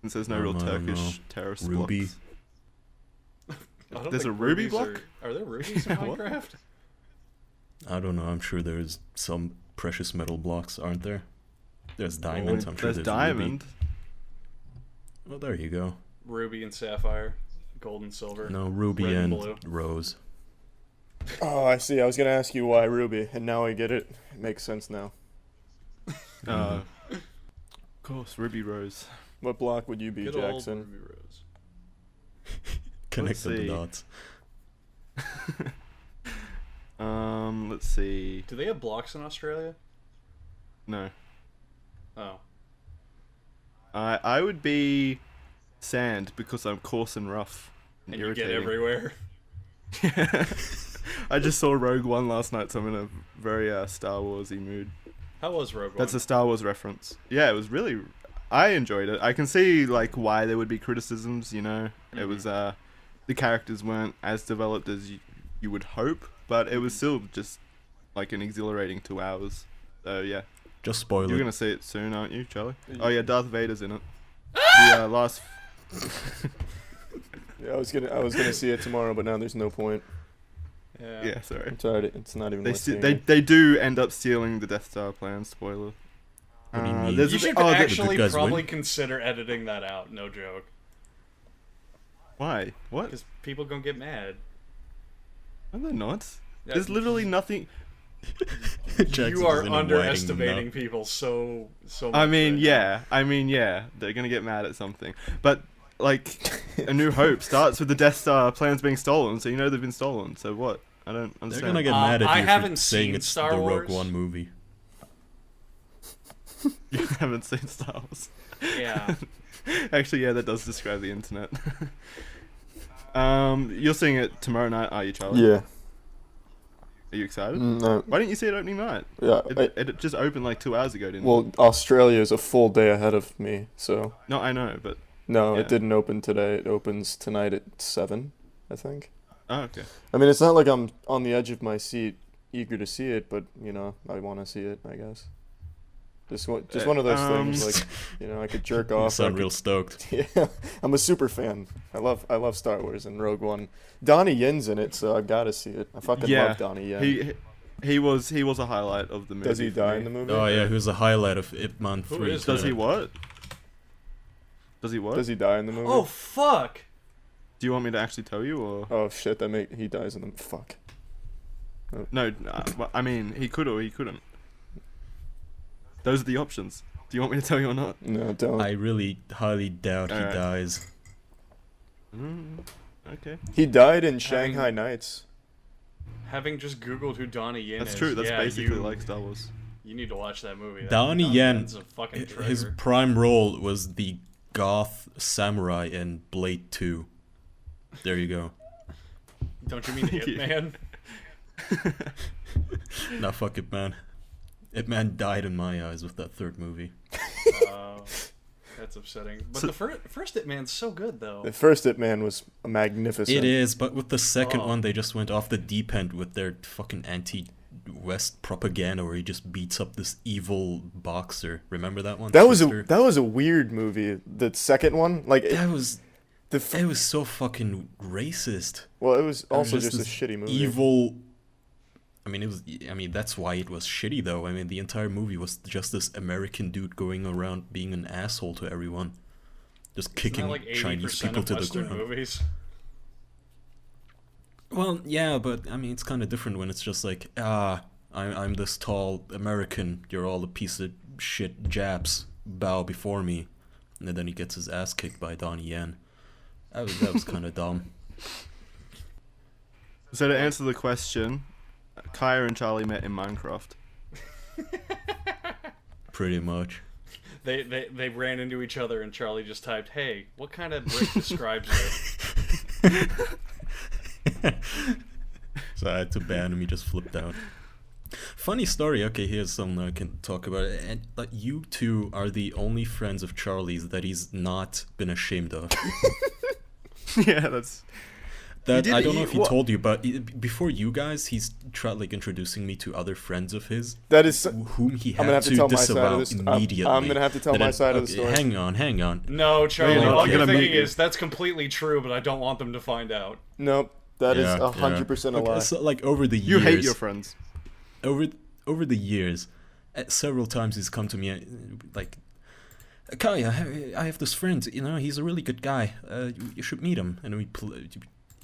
Since there's no real I don't Turkish know. terrorist Ruby. blocks. I don't There's think a ruby rubies block? Are there rubies in What? Minecraft? I don't know. I'm sure there's some precious metal blocks, aren't there? There's diamonds. I'm sure there's there's diamond. Ruby. Well, there you go. Ruby and sapphire, gold and silver. No, ruby Red and and blue. rose. Oh, I see. I was gonna ask you why Ruby, and now I get it. It makes sense now. Of course, Ruby Rose. What block would you be, Good old Jackson? Ruby Rose. Connected the see. dots. Let's see. Do they have blocks in Australia? No. Oh. I would be sand because I'm coarse and rough. And you get irritating. everywhere. I just saw Rogue One last night, so I'm in a very Star Warsy mood. How was Rogue One? That's a Star Wars reference. Yeah, it was really. I enjoyed it. I can see like why there would be criticisms. You know, it was the characters weren't as developed as you would hope, but it was still just like an exhilarating 2 hours. So yeah, Just spoil you're it. gonna see it soon, aren't you, Charlie? Oh yeah, Darth Vader's in it. The last. Yeah, I was gonna see it tomorrow, but now there's no point. Yeah. Yeah, sorry. It's not even. They worth seeing they it. they do end up stealing the Death Star plan. Spoiler. What do you mean? there's You a should bit- oh, actually guys probably win? consider editing that out. No joke. Why? What? Because people gonna get mad. No, they're not. Yeah, There's literally nothing. Jackson's You are in a writing underestimating note. people so much. I mean, right yeah. They're gonna get mad at something, but like, A New Hope starts with the Death Star plans being stolen, so you know they've been stolen. So what? I don't They're understand. gonna get mad at I you haven't for saying seen it's Star the Wars. Rogue One movie. You haven't seen Star Wars. now. Yeah. Actually, yeah, that does describe the internet. You're seeing it tomorrow night, are you, Charlie? Yeah. Are you excited? No. Why didn't you see it opening night? Yeah. It just opened like 2 hours ago, didn't it? Well, Australia is a full day ahead of me, so No, I know, but no, Yeah. it didn't open today. It opens tonight at 7, I think. oh, okay. I mean, it's not like I'm on the edge of my seat, eager to see it, but you know, I want to see it. I guess. Just one of those things, like, you know, I could jerk You off. I sound could- real stoked. Yeah, I'm a super fan. I love Star Wars and Rogue One. Donnie Yen's in it, so I've got to see it. I fucking Yeah, love Donnie Yen. He was a highlight of the movie. Does he for die me. in the movie? Oh yeah, who's the highlight of Ip Man Who 3? is Does that? he what? Does he what? Does he die in the movie? Oh fuck. Do you want me to actually tell you, or Oh shit! He dies in the fuck. no? Well, I mean, he could or he couldn't. Those are the options. Do you want me to tell you or not? No, don't. I really highly doubt he Alright. dies. Okay. He died in Shanghai Nights. Having just Googled who Donnie Yen That's is. true. That's yeah, basically you, like Star Wars. You need to watch that movie. Donnie Yen, Yen's a fucking treasure. his prime role was the goth samurai in Blade 2. There you go. Don't you mean Ip Man? Nah, fuck it, man. Ip Man died in my eyes with that third movie. That that's upsetting. But So- the first Hitman's so good, though. The first Hitman was magnificent. It is, but with the second Oh. one, they just went off the deep end with their fucking anti-West propaganda, where he just beats up this evil boxer. Remember that one? That was Twister? a weird movie. The second one, like That was the it was so fucking racist. well, it was also just just a this shitty movie. Evil. I mean, that's why it was shitty, though. I mean, the entire movie was just this American dude going around being an asshole to everyone, just Isn't kicking that like 80% Chinese people of to the Western ground. movies? Well, yeah, but I mean, it's kind of different when it's just like, I'm this tall American, you're all a piece of shit Japs, bow before me, and then he gets his ass kicked by Donnie Yen. That was kind of dumb. So to answer the question, Kaya and Charlie met in Minecraft. Pretty much. They ran into each other, and Charlie just typed, "Hey, what kind of brick describes it?" So I had to ban him. He just flipped out. Funny story. Okay, here's something I can talk about. And like, you two are the only friends of Charlie's that he's not been ashamed of. Yeah, that's... That did- I don't know if he what- told you, but before you guys, he's tried like introducing me to other friends of his, That is. whom he I'm gonna had have to to tell my side disavow of this. immediately. I'm gonna have to tell my side of the story. Hang on. No, Charlie. You're All not you're gonna thinking meet- is that's completely true, but I don't want them to find out. Nope, that is Yeah, 100% a Okay, lie. so like over the You years, hate your friends. over the years, several times he's come to me like, Kaya, I have this friend. You know, he's a really good guy. You should meet him. And we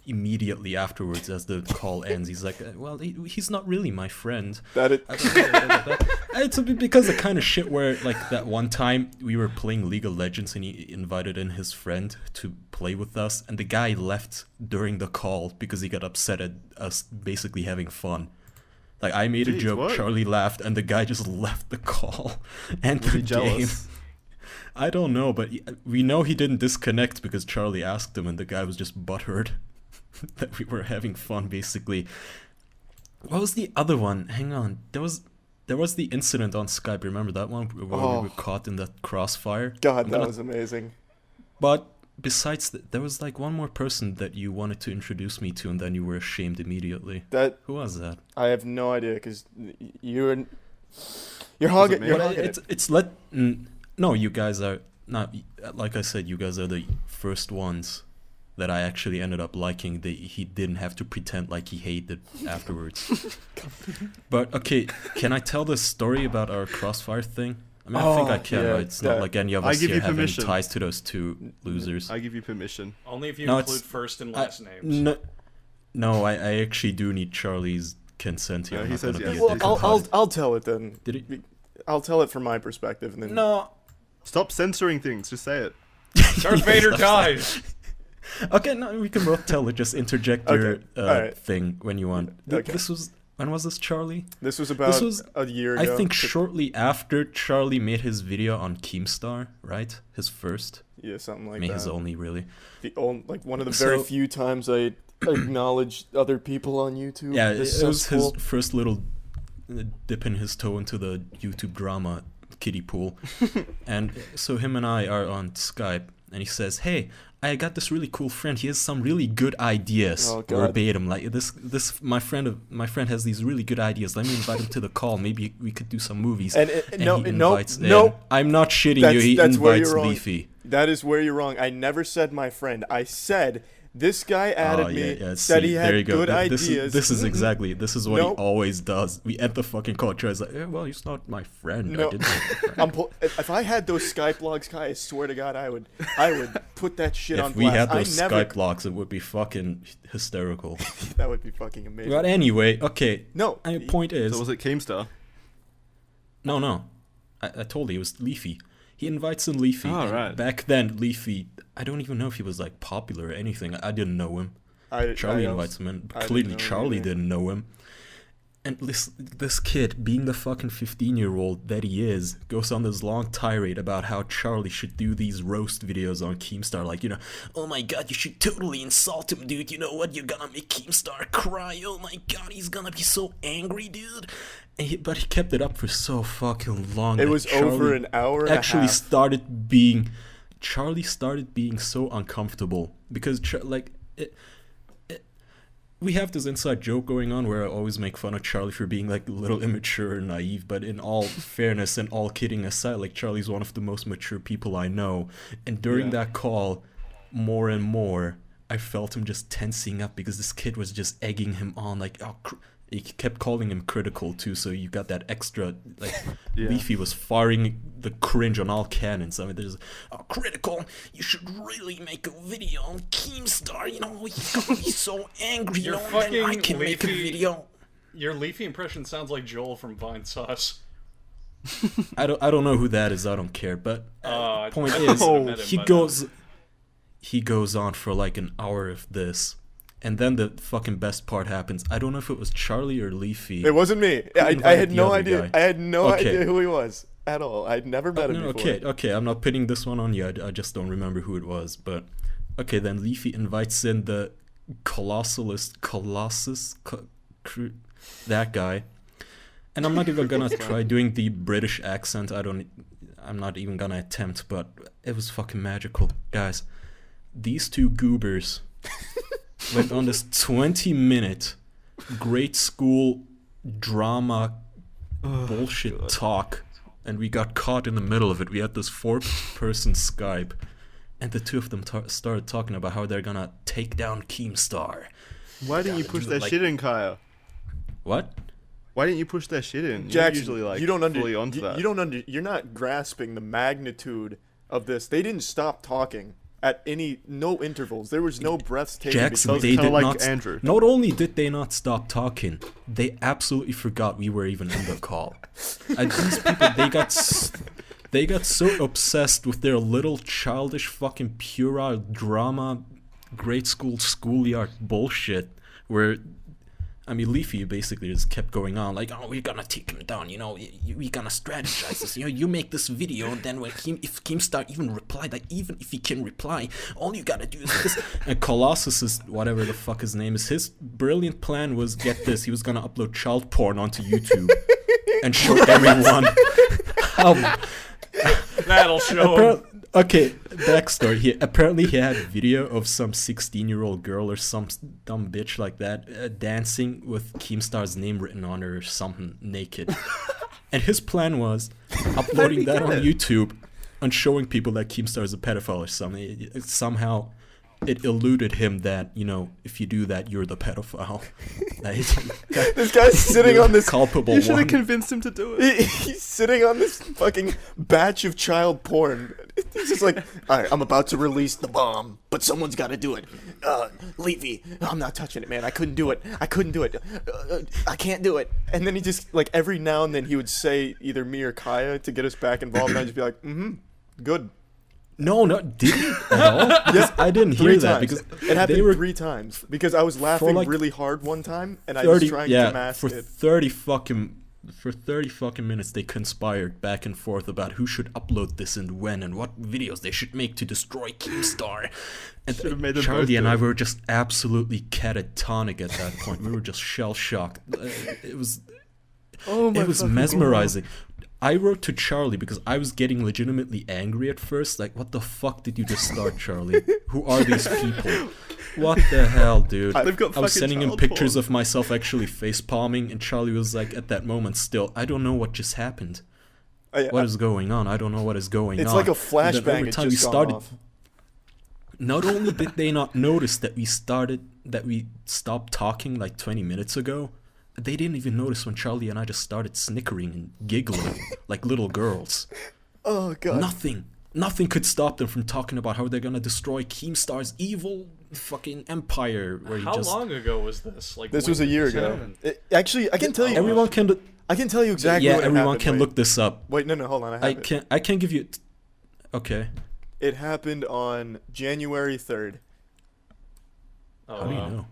immediately afterwards, as the call ends, he's like, well, he's not really my friend. That it. I don't know. It's because the kind of shit where, like, that one time we were playing League of Legends and he invited in his friend to play with us, and the guy left during the call because he got upset at us basically having fun. Like, I made a Jeez, joke, what? Charlie laughed, and the guy just left the call and Was the he game. jealous? I don't know, but we know he didn't disconnect because Charlie asked him, and the guy was just butthurt that we were having fun, basically. What was the other one? Hang on. There was the incident on Skype. Remember that one where we were caught in that crossfire? God, that was amazing. But besides, there was like one more person that you wanted to introduce me to, and then you were ashamed immediately. That Who was that? I have no idea because you're hogging. me? You're But hogging it. No, you guys are not. Like I said, you guys are the first ones that I actually ended up liking. He didn't have to pretend like he hated afterwards. But okay, can I tell the story about our crossfire thing? I mean, I think I can. yeah, Right? It's not like any of I us give here you have any permission. ties to those two losers. I give you permission. Only if you No, include it's- first and last names. No, I actually do need Charlie's consent here. Yeah, I'm he not says gonna yes. be a Well, dick. I'll tell it then. Did it? I'll tell it from my perspective, and then No. Stop censoring things. Just say it. Darth Vader dies. Okay, no, we can both tell it. Just interject your Okay, alright. thing when you want. Okay. This was when was this, Charlie? This was about was- a year I ago. think shortly after Charlie made his video on Keemstar, right? His first, Yeah, something I like mean that. his only really. The only, like one of the very So- few times I acknowledge other people on YouTube. Yeah, This it was his cesspool. first little dipping his toe into the YouTube drama kiddie pool. And so him and I are on Skype, and he says, "Hey, I got this really cool friend. He has some really good ideas." Oh, God. Verbatim, like this my friend has these really good ideas. Let me invite him to the call. Maybe we could do some movies. And he no, invites in. no, I'm not shitting you. He That's where invites you're wrong. Leafy. that is where you're wrong. I never said my friend. I said this guy added me, said See, he there had you go. good This ideas. This is exactly. This is what Nope. he always does. We end the fucking call. Tries like, well, he's not my friend. No. I didn't. make a friend." If I had those Skype logs, Kai, I swear to God, I would put that shit on If we blast. had those I never, Skype logs, it would be fucking hysterical. that would be fucking amazing. But anyway, okay. No, My point is, So was it Keemstar? no. I told you it was Leafy. He invites in Leafy. Oh, and right. Back then, Leafy, I don't even know if he was like popular or anything. I didn't know him. Charlie I invites him in. I didn't Clearly, know him Charlie either. didn't know him. And this kid, being the fucking 15-year-old that he is, goes on this long tirade about how Charlie should do these roast videos on Keemstar. Like, oh my god, you should totally insult him, dude. You know what? You're gonna make Keemstar cry. Oh my god, he's gonna be so angry, dude. But he kept it up for so fucking long. It that was Charlie over an hour and actually a half. started being Charlie started being so uncomfortable because we have this inside joke going on where I always make fun of Charlie for being like a little immature and naive, but in all fairness and all kidding aside, like Charlie's one of the most mature people I know. And during that call, more and more, I felt him just tensing up because this kid was just egging him on, like, he kept calling him critical too, so you got that extra, like, Leafy was firing the cringe on all cannons. I mean, there's, critical, you should really make a video on Keemstar, you know, he's gonna be so angry, you know, and then I can make a video. Your Leafy impression sounds like Joel from Vine Sauce. I don't know who that is, I don't care, but point is, he goes on for like an hour of this. And then the fucking best part happens. I don't know if it was Charlie or Leafy. It wasn't me. I had no idea. I had no idea who he was at all. I'd never met him before. Okay. I'm not pinning this one on you. I just don't remember who it was. But okay, then Leafy invites in the Colossus, that guy. And I'm not even gonna try doing the British accent. I'm not even gonna attempt. But it was fucking magical, guys. These two goobers went on this 20-minute grade school drama bullshit talk, and we got caught in the middle of it. We had this 4-person Skype, and the two of them started talking about how they're gonna take down Keemstar. Why didn't you push their shit in, Kaya? What? Why didn't you push their shit in? Jackson, You're usually like fully onto that. You're not grasping the magnitude of this. They didn't stop talking at no intervals. There was no breaths taken. Jackson, they did not. Andrew. Not only did they not stop talking, they absolutely forgot we were even in the call. And these people, they got so obsessed with their little childish fucking puerile drama, grade school schoolyard bullshit, where, I mean, Leafy basically just kept going on like, oh, we're gonna take him down, you know, we're gonna strategize this, you know, you make this video, and then if Keemstar even replied, like, even if he can reply, all you gotta do is this. And Colossus is, whatever the fuck his name is, his brilliant plan was, get this, he was gonna upload child porn onto YouTube and show everyone how... That'll show him. Okay, backstory. Apparently he had a video of some 16-year-old girl or some dumb bitch like that dancing with Keemstar's name written on her or something, naked. And his plan was uploading that on YouTube and showing people that Keemstar is a pedophile or something. Somehow it eluded him that, you know, if you do that, you're the pedophile. This guy's sitting on this culpable. You should have convinced him to do it. He's sitting on this fucking batch of child porn. He's just like, all right, I'm about to release the bomb, but someone's got to do it. Leafy, I'm not touching it, man. I couldn't do it. I can't do it. And then he just, like, every now and then he would say either me or Kaya to get us back involved, and I'd just be like, good. No, did he at all? Yes, I didn't hear that because it happened 3 times. Because I was laughing really hard one time, and I was trying to mask it. For 30 fucking minutes, they conspired back and forth about who should upload this and when and what videos they should make to destroy Keemstar. And Charlie and I were just absolutely catatonic at that point. We were just shell-shocked. It was mesmerizing. God. I wrote to Charlie because I was getting legitimately angry at first. Like, what the fuck did you just start, Charlie? Who are these people? What the hell, dude? I was sending him pictures of myself actually facepalming, and Charlie was like, at that moment still, I don't know what just happened. What is going on? I don't know what is going on. It's like a flashbang. It's just gone off. Not only did they not notice that we stopped talking like 20 minutes ago, they didn't even notice when Charlie and I just started snickering and giggling like little girls. Oh, God. Nothing could stop them from talking about how they're gonna destroy Keemstar's evil fucking empire. How long ago was this? Like, this was a year ago. Actually, I can tell you. Everyone can. I can tell you exactly. Yeah, what everyone happened. can look this up. Wait, no, hold on. I can't give you. Okay. It happened on January 3rd. How do you know?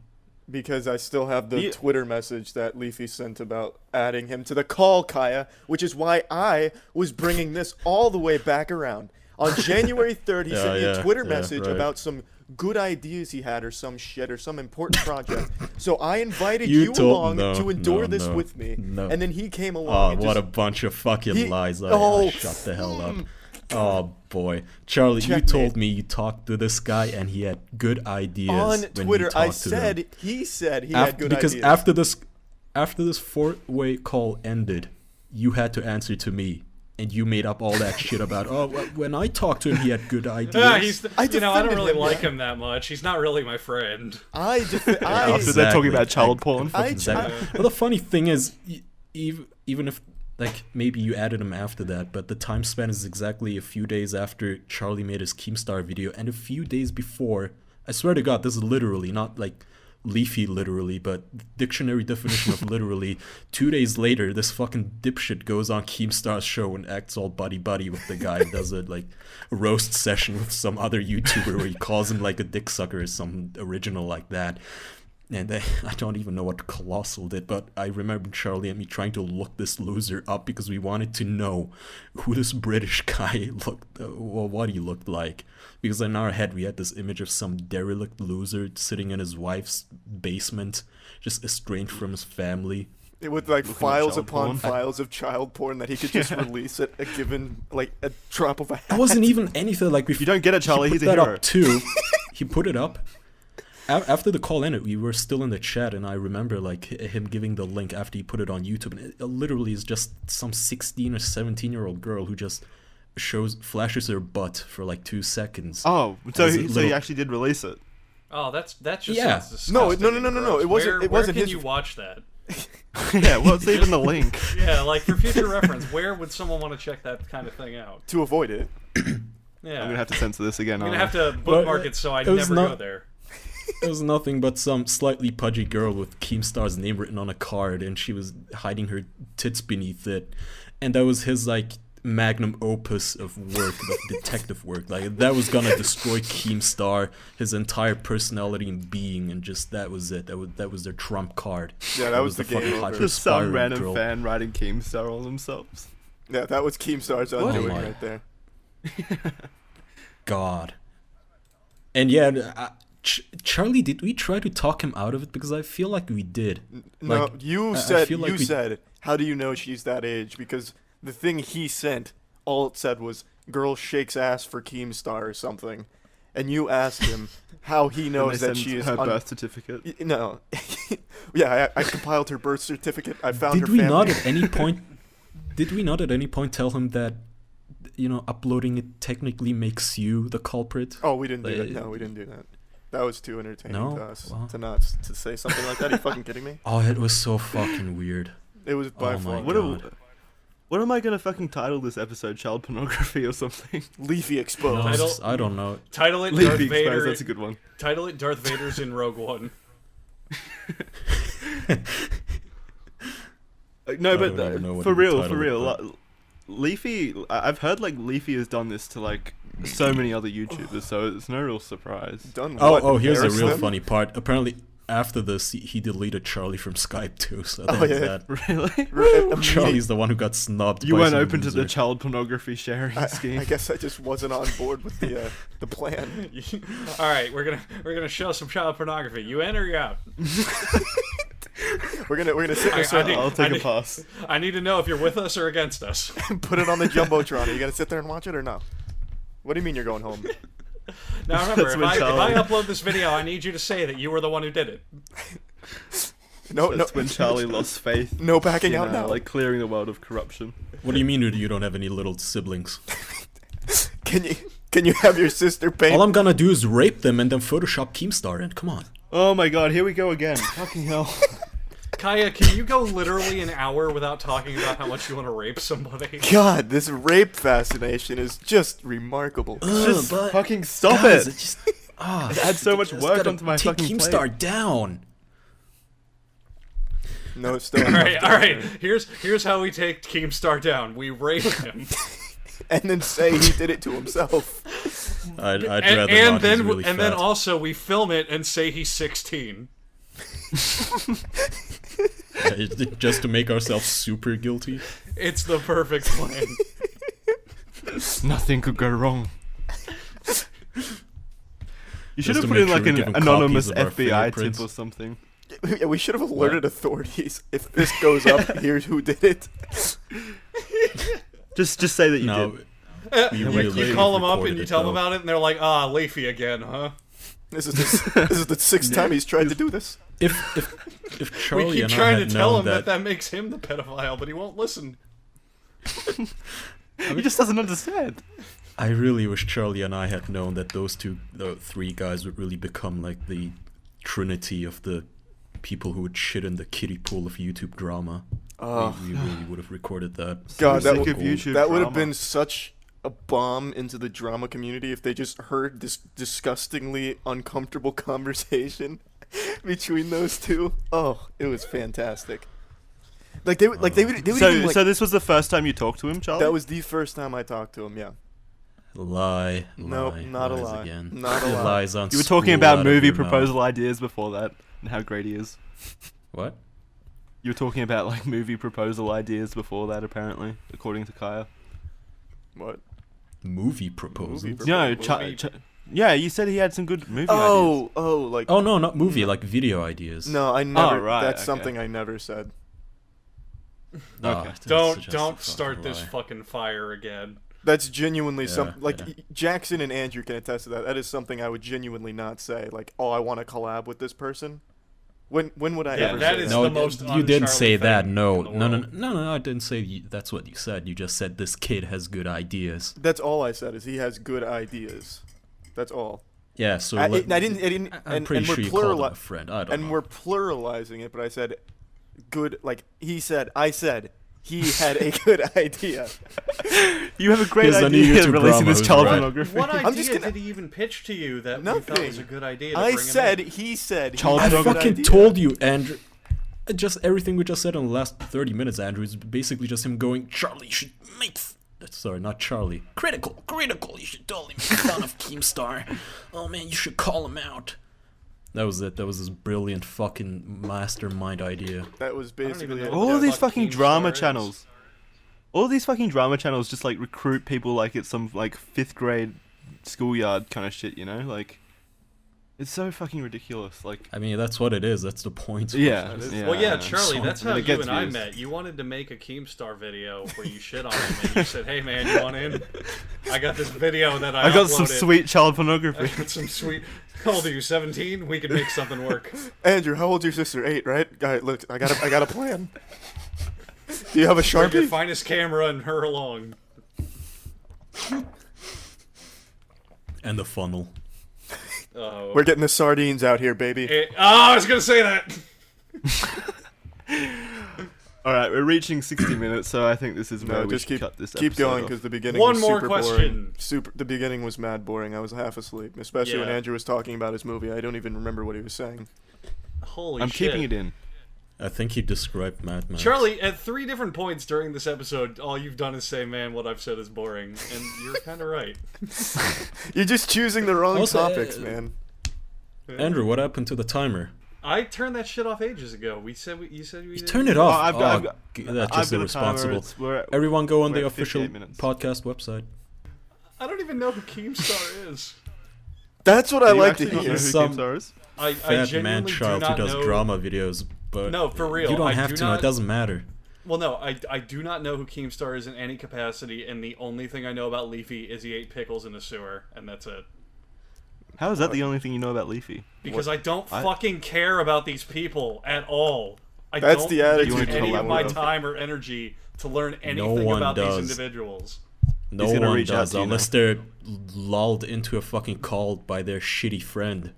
Because I still have the Twitter message that Leafy sent about adding him to the call, Kaya, which is why I was bringing this all the way back around. On January 3rd, he sent me a Twitter message about some good ideas he had or some shit or some important project. So I invited you along to endure this with me. And then he came along. Oh, what a bunch of fucking lies. Shut the hell up. Oh boy, Charlie, you Checkmate. told me you talked to this guy and he had good ideas. On when Twitter, you I talked to him. he said he had good because ideas. after this four-way call ended, you had to answer to me, and you made up all that shit about when I talked to him, he had good ideas. Yeah, I don't defended really him, like yeah. him that much. He's not really my friend. After they're talking about child porn. Exactly. Well, the funny thing is, even if like maybe you added him after that, but the time span is exactly a few days after Charlie made his Keemstar video, and a few days before. I swear to God, this is literally not like Leafy literally, but dictionary definition of literally. 2 days later, this fucking dipshit goes on Keemstar's show and acts all buddy with the guy, does a like roast session with some other YouTuber where he calls him like a dick sucker or some original like that. And I don't even know what Colossal did, but I remember Charlie and me trying to look this loser up because we wanted to know who this British guy looked, well, what he looked like. Because in our head we had this image of some derelict loser sitting in his wife's basement, just estranged from his family. With like files child upon porn. files of child porn that he could just release at a given, like, a drop of a hat. It wasn't even anything like You don't get it, Charlie. He He's put a that hero. up too. He put it up. After the call ended, we were still in the chat, and I remember like him giving the link after he put it on YouTube, and it literally is just some 16 or 17-year-old girl who just flashes her butt for like 2 seconds. Oh, so As a he little- actually did release it. Oh, that just Yeah. sounds disgusting. No, and no. gross. It wasn't- it wasn't Where his- can you watch that? Yeah, what's even the link? Yeah, like for future reference, where would someone want to check that kind of thing out? To avoid it. Yeah, I'm gonna have to censor this again. I'm gonna aren't have to bookmark it so I it was never not- go there. It was nothing but some slightly pudgy girl with Keemstar's name written on a card, and she was hiding her tits beneath it. And that was his like magnum opus of work, of detective work. Like that was gonna destroy Keemstar, his entire personality and being, and just that was it. That was their trump card. Yeah, that was the fucking game over. hyper Just some spiral random girl. fan writing Keemstar on themselves. Yeah, that was Keemstar's undoing my- right there. God. And yeah, Charlie, did we try to talk him out of it? Because I feel like we did. No, Like, you I said, feel like we- said, how do you know she's that age? Because the thing he sent, all it said was, girl shakes ass for Keemstar or something. And you asked him how he knows And that they she send is... her birth certificate. No. Yeah, I compiled her birth certificate. I found Did her we family. not at any point? Did we not at any point tell him that, uploading it technically makes you the culprit? Oh, we didn't do that. No, we didn't do that. That was too entertaining No? to us Wow. to say something like that. Are you fucking kidding me? Oh, it was so fucking weird. It was by Oh far my God. What am I gonna fucking title this episode? Child pornography or something? Leafy exposed. No, Title- I don't know. Title it Leave Darth the exposed, Vader. that's a good one. Title it Darth Vader's in Rogue One. No, I but don't even know what for the real, title like, is, Leafy. I've heard like Leafy has done this to like so many other YouTubers, so it's no real surprise. Done what? Here's a Embarrass real them? funny part. Apparently, after this, he deleted Charlie from Skype too. So Oh, there's yeah. that. Really? Charlie's the one who got snubbed. You by weren't some open to the loser. child pornography sharing scheme. I guess I just wasn't on board with the plan. All right, we're gonna show some child pornography. You in or you out? We're gonna sit in a I circle need- I'll take I a need- pass. I need to know if you're with us or against us. and put it on the jumbotron. Are you gonna sit there and watch it or no? What do you mean you're going home? Now remember, That's if when I Charlie- upload this video, I need you to say that you were the one who did it. No, That's when Charlie lost faith. no backing in, out now. like clearing the world of corruption. What do you mean you don't have any little siblings? Can you have your sister paint? All I'm gonna do is rape them and then Photoshop Keemstar in. Come on. Oh my god, here we go again. Fucking hell. Kaya, can you go literally an hour without talking about how much you want to rape somebody? God, this rape fascination is just remarkable. Just but fucking stop guys, it. It just, ah, It adds so much just work gotta onto my take fucking Keemstar plate. down. No, it's still All right. Here's how we take Keemstar down. We rape him, and then say he did it to himself. I'd and, rather and not. then He's really and then fat. also we film it and say he's 16. Just to make ourselves super guilty. It's the perfect plan. Nothing could go wrong. You should Just have to put make in sure like we're an giving anonymous copies of our FBI fingerprints. tip or something. Yeah, we should have alerted authorities. If this goes up, here's who did it. Just say that you No, did. You call them up and recorded you it, tell them though. about it, and they're like, "Ah, Leafy again, huh?" This is the sixth time he's tried to do this. If Charlie We keep and I trying to had tell known him that, that makes him the pedophile, but he won't listen. He just doesn't understand. I really wish Charlie and I had known that the three guys would really become like the trinity of the people who would shit in the kiddie pool of YouTube drama. We really would have recorded that. God, So that sick of YouTube would have drama. been such a bomb into the drama community if they just heard this disgustingly uncomfortable conversation between those two. Oh, it was fantastic. They would even, So this was the first time you talked to him, Charlie? that was the first time I talked to him. Yeah. Lie. Nope, not a lies lie. Again. Not a lie. Lies on You were talking spool about out of movie your mouth. proposal ideas before that, and how great he is. What? You were talking about like movie proposal ideas before that, apparently, according to Kaya. What? Movie proposals? Movie No, Movie- yeah, you said he had some good movie ideas. Oh, like. Oh no, not movie, like video ideas. No, I never. right, That's okay. something I never said. Ah, Okay. that's Don't just a fucking start this lie. fucking fire again. That's genuinely Yeah, like yeah. Jackson and Andrew can attest to that. That is something I would genuinely not say. Like, oh, I want to collab with this person. When would I Yeah, ever that say is that? No, the most you didn't un-Charlie say that. thing No, in the no, no, world. no. I didn't say that's what you said. You just said this kid has good ideas. That's all I said. Is he has good ideas. That's all. Yeah, so I didn't. I'm And pretty we're sure you called him a plurali- friend. I don't and know. we're pluralizing it, but I said good. Like he said, I said he had a good idea. You have a great Here's the new idea YouTube releasing drama, this who's child right. pornography. What I'm idea just gonna- did he even pitch to you that you Nothing. thought was a good idea to I bring said. him in? He said. He Child had a I good fucking idea. told you, Andrew. Just everything we just said in the last 30 minutes, Andrew, is basically just him going, Charlie, you should make... Sorry, not Charlie. Critical. You should totally make fun of Keemstar. Oh man, you should call him out. That was it. That was his brilliant fucking mastermind idea. That was basically know it. what All the of these fuck fucking Keemstar drama is. channels. All these fucking drama channels just like recruit people like it's some like 5th grade schoolyard kind of shit, you know? Like, it's so fucking ridiculous. Like, I mean, that's what it is. That's the point. yeah. That is- Well, yeah, Charlie, So- that's and how it you gets and I views. met. You wanted to make a Keemstar video where you shit on him, and you said, "Hey, man, you want in? I got this video that I got some uploaded. sweet child I pornography. got some sweet. How old are you? 17? We can make something work." Andrew, how old's your sister? 8, right? Guy, look, I got a plan. Do you have a Bring your Sharpie? finest camera and her along. And the funnel. Oh. We're getting the sardines out here, baby. I was gonna say that. Alright, we're reaching 60 minutes, so I think this is where No, we just should keep cut this keep episode going off. because the beginning One was more super question. boring. The beginning was mad boring. I was half asleep, especially when Yeah. Andrew was talking about his movie. I don't even remember what he was saying. Holy I'm shit. keeping it in. I think he described Mad Max. Charlie, at 3 different points during this episode, all you've done is say, "Man, what I've said is boring," and you're kind of right. You're just choosing the wrong Also, topics, man. Andrew, what happened to the timer? I turned that shit off ages ago. You said we You didn't. turned it off. I've got- That's I've just got a timer, irresponsible. we're at- Everyone go on we're the at official 58 minutes. podcast website. I don't even know who Keemstar is. That's what I Do you like to actually not know hear. who Some- Keemstar is? I Fat genuinely man do child who not does know. drama videos, but No, for real, you don't I have do to know. not- It doesn't matter. Well, no, I do not know who Keemstar is in any capacity, and the only thing I know about Leafy is he ate pickles in a sewer, and that's it. How is that the only thing you know about Leafy? Because I don't I- fucking care about these people at all. I That's don't the attitude use any you of my have. time or energy to learn anything one about does. these individuals. No He's gonna one reach out does to you unless they're lulled into a fucking call by their shitty friend.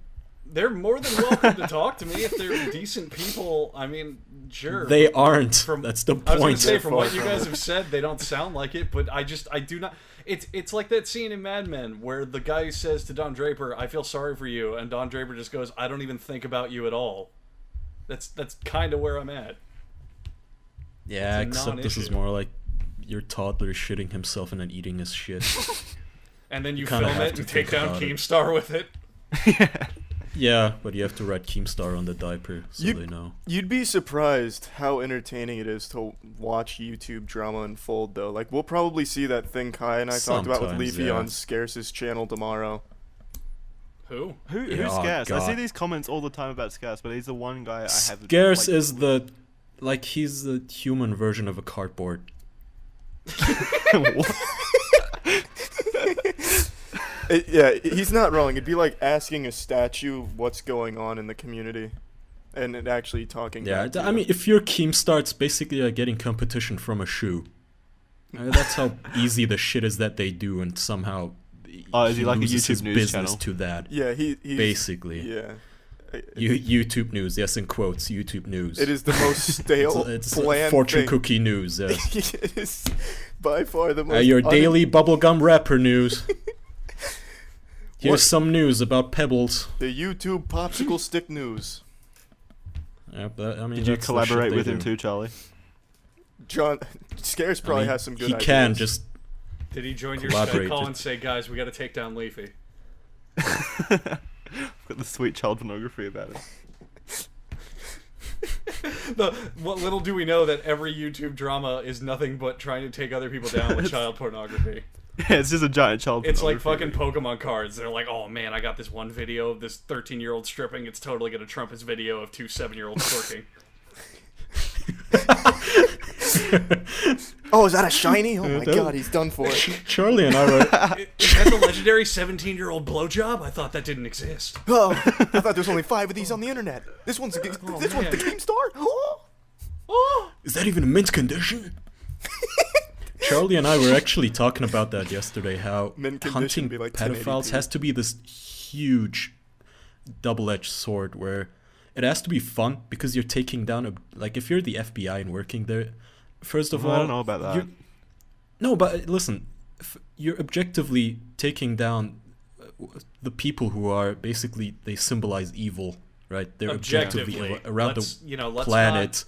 They're more than welcome to talk to me if they're decent people. I mean, sure. They aren't. From- That's the I was gonna point. say, from what Far you from guys it. have said, they don't sound like it, but I do not. It's like that scene in Mad Men where the guy says to Don Draper, "I feel sorry for you," and Don Draper just goes, "I don't even think about you at all." That's kind of where I'm at. Yeah, It's a except this is non-issue. more like your toddler shitting himself and then eating his shit. And then you kinda film have it to and take think down about it. Keemstar with it. Yeah, but you have to write Keemstar on the diaper so You- they know. You'd be surprised how entertaining it is to watch YouTube drama unfold, though. Like, we'll probably see that thing Kai and I talked about with Sometimes, Leafy yeah. on Scarce's channel tomorrow. Who? Who's Yeah, oh, Scarce? I see God. these comments all the time about Scarce, but he's the one guy I have. Scarce like, is he's the human version of a cardboard. Yeah, he's not wrong. It'd be like asking a statue what's going on in the community, and it actually talking. Yeah, back to I you. mean, if your Keemstar's basically getting competition from a shoe. That's how easy the shit is that they do, and somehow Is he like a loses YouTube his news business channel? to that. Yeah, he's Basically. Yeah. YouTube news, yes, in quotes, YouTube news. It is the most stale, it's bland fortune thing. cookie news, yes. It is by far the most. Your daily bubblegum wrapper news. Here's some news about Pebbles. The YouTube popsicle stick news. Yeah, but, I mean, Did you that's the collaborate shit they with him do. too, Charlie? John Scares probably has some good He ideas. can just. Did he join your Skype Collaborate, call just- and say, guys, we got to take down Leafy? Got the sweet child pornography about it. What little do we know that every YouTube drama is nothing but trying to take other people down with child pornography. Yeah, it's just a giant child It's like pornography. fucking Pokemon cards. They're like, oh man, I got this one video of this 13-year-old stripping. It's totally gonna trump his video of two 7-year-olds twerking. Oh, is that a shiny? Oh my that- god, he's done for it. Charlie and I were. Is that the legendary 17-year-old blowjob? I thought that didn't exist. Oh, I thought there was only 5 of these on the internet. This one's one's man. the Keemstar. Oh. Oh! Is that even a mint condition? Charlie and I were actually talking about that yesterday. How Mint condition hunting be like pedophiles 1080p. has to be this huge, double-edged sword where it has to be fun because you're taking down like if you're the FBI and working there. First of all, I don't know about that. No, but listen, you're objectively taking down the people who are basically they symbolize evil, right? They're objectively Objectively, around let's the planet.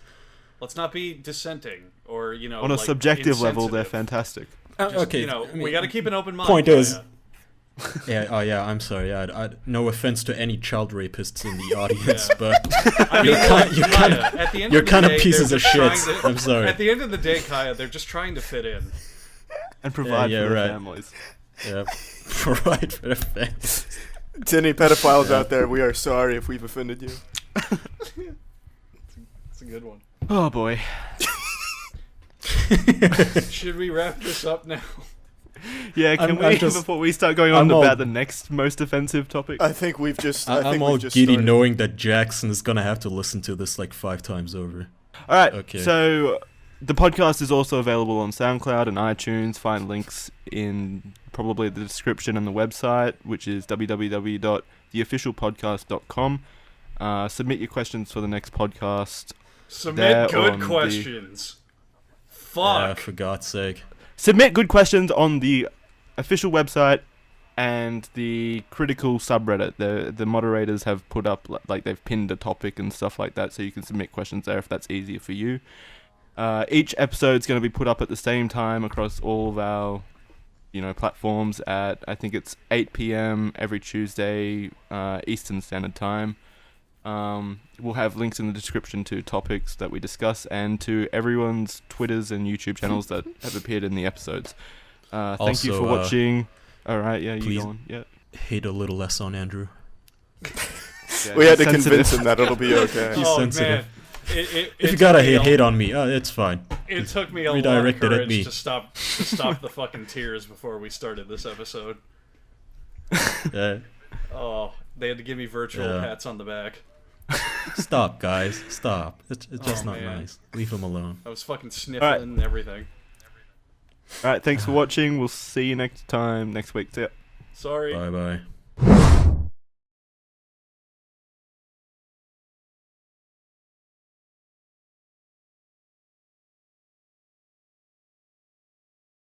Let's not be dissenting or On a like, subjective level, they're insensitive. fantastic. Just, Okay, I I mean, we got to keep an open mind. point is- Kaya. Yeah, oh yeah, I'm sorry. Yeah, no offense to any child rapists in the audience, Yeah. but I mean, you're look, kind Kaya, at the end you're of the kind of day, pieces they're of just shit. trying to- I'm sorry. At the end of the day, Kaya, they're just trying to fit in. And provide yeah, for their right. families. Yeah, right for the fans. To any pedophiles out there, we are sorry if we've offended you. It's a good one. Oh boy. Should we wrap this up now? Yeah, can I'm we, just- before we start going on I'm all- about the next most offensive topic? I think we've just. I think I'm we've all just giddy started. knowing that Jackson is gonna have to listen to this like 5 times over. Alright, Okay. so the podcast is also available on SoundCloud and iTunes. Find links in probably the description and the website, which is www.theofficialpodcast.com. Submit your questions for the next podcast. There Submit good on the- questions. Yeah, Fuck. for God's sake. Submit good questions on the official website and the critical subreddit. The moderators have put up, like they've pinned a topic and stuff like that, so you can submit questions there if that's easier for you. Each episode's going to be put up at the same time across all of our, platforms at, I think it's 8 p.m. every Tuesday, Eastern Standard Time. We'll have links in the description to topics that we discuss and to everyone's Twitters and YouTube channels that have appeared in the episodes. Thank you Also, for watching. All right, yeah, you please- go on. Yeah. Hate a little less on Andrew. Yeah, We had to sensitive. convince him that it'll be okay. He's Oh sensitive. man, it If you took gotta me a- hate on me, it's fine. It took me a lot of Redirect it at courage me. to stop the fucking tears before we started this episode. Yeah. Oh, they had to give me virtual Yeah. pats on the back. Stop, guys. Stop. It's just not man. nice. Leave him alone. I was fucking sniffling and everything. All right, thanks for watching. We'll see you next week. See ya. Sorry. Bye bye.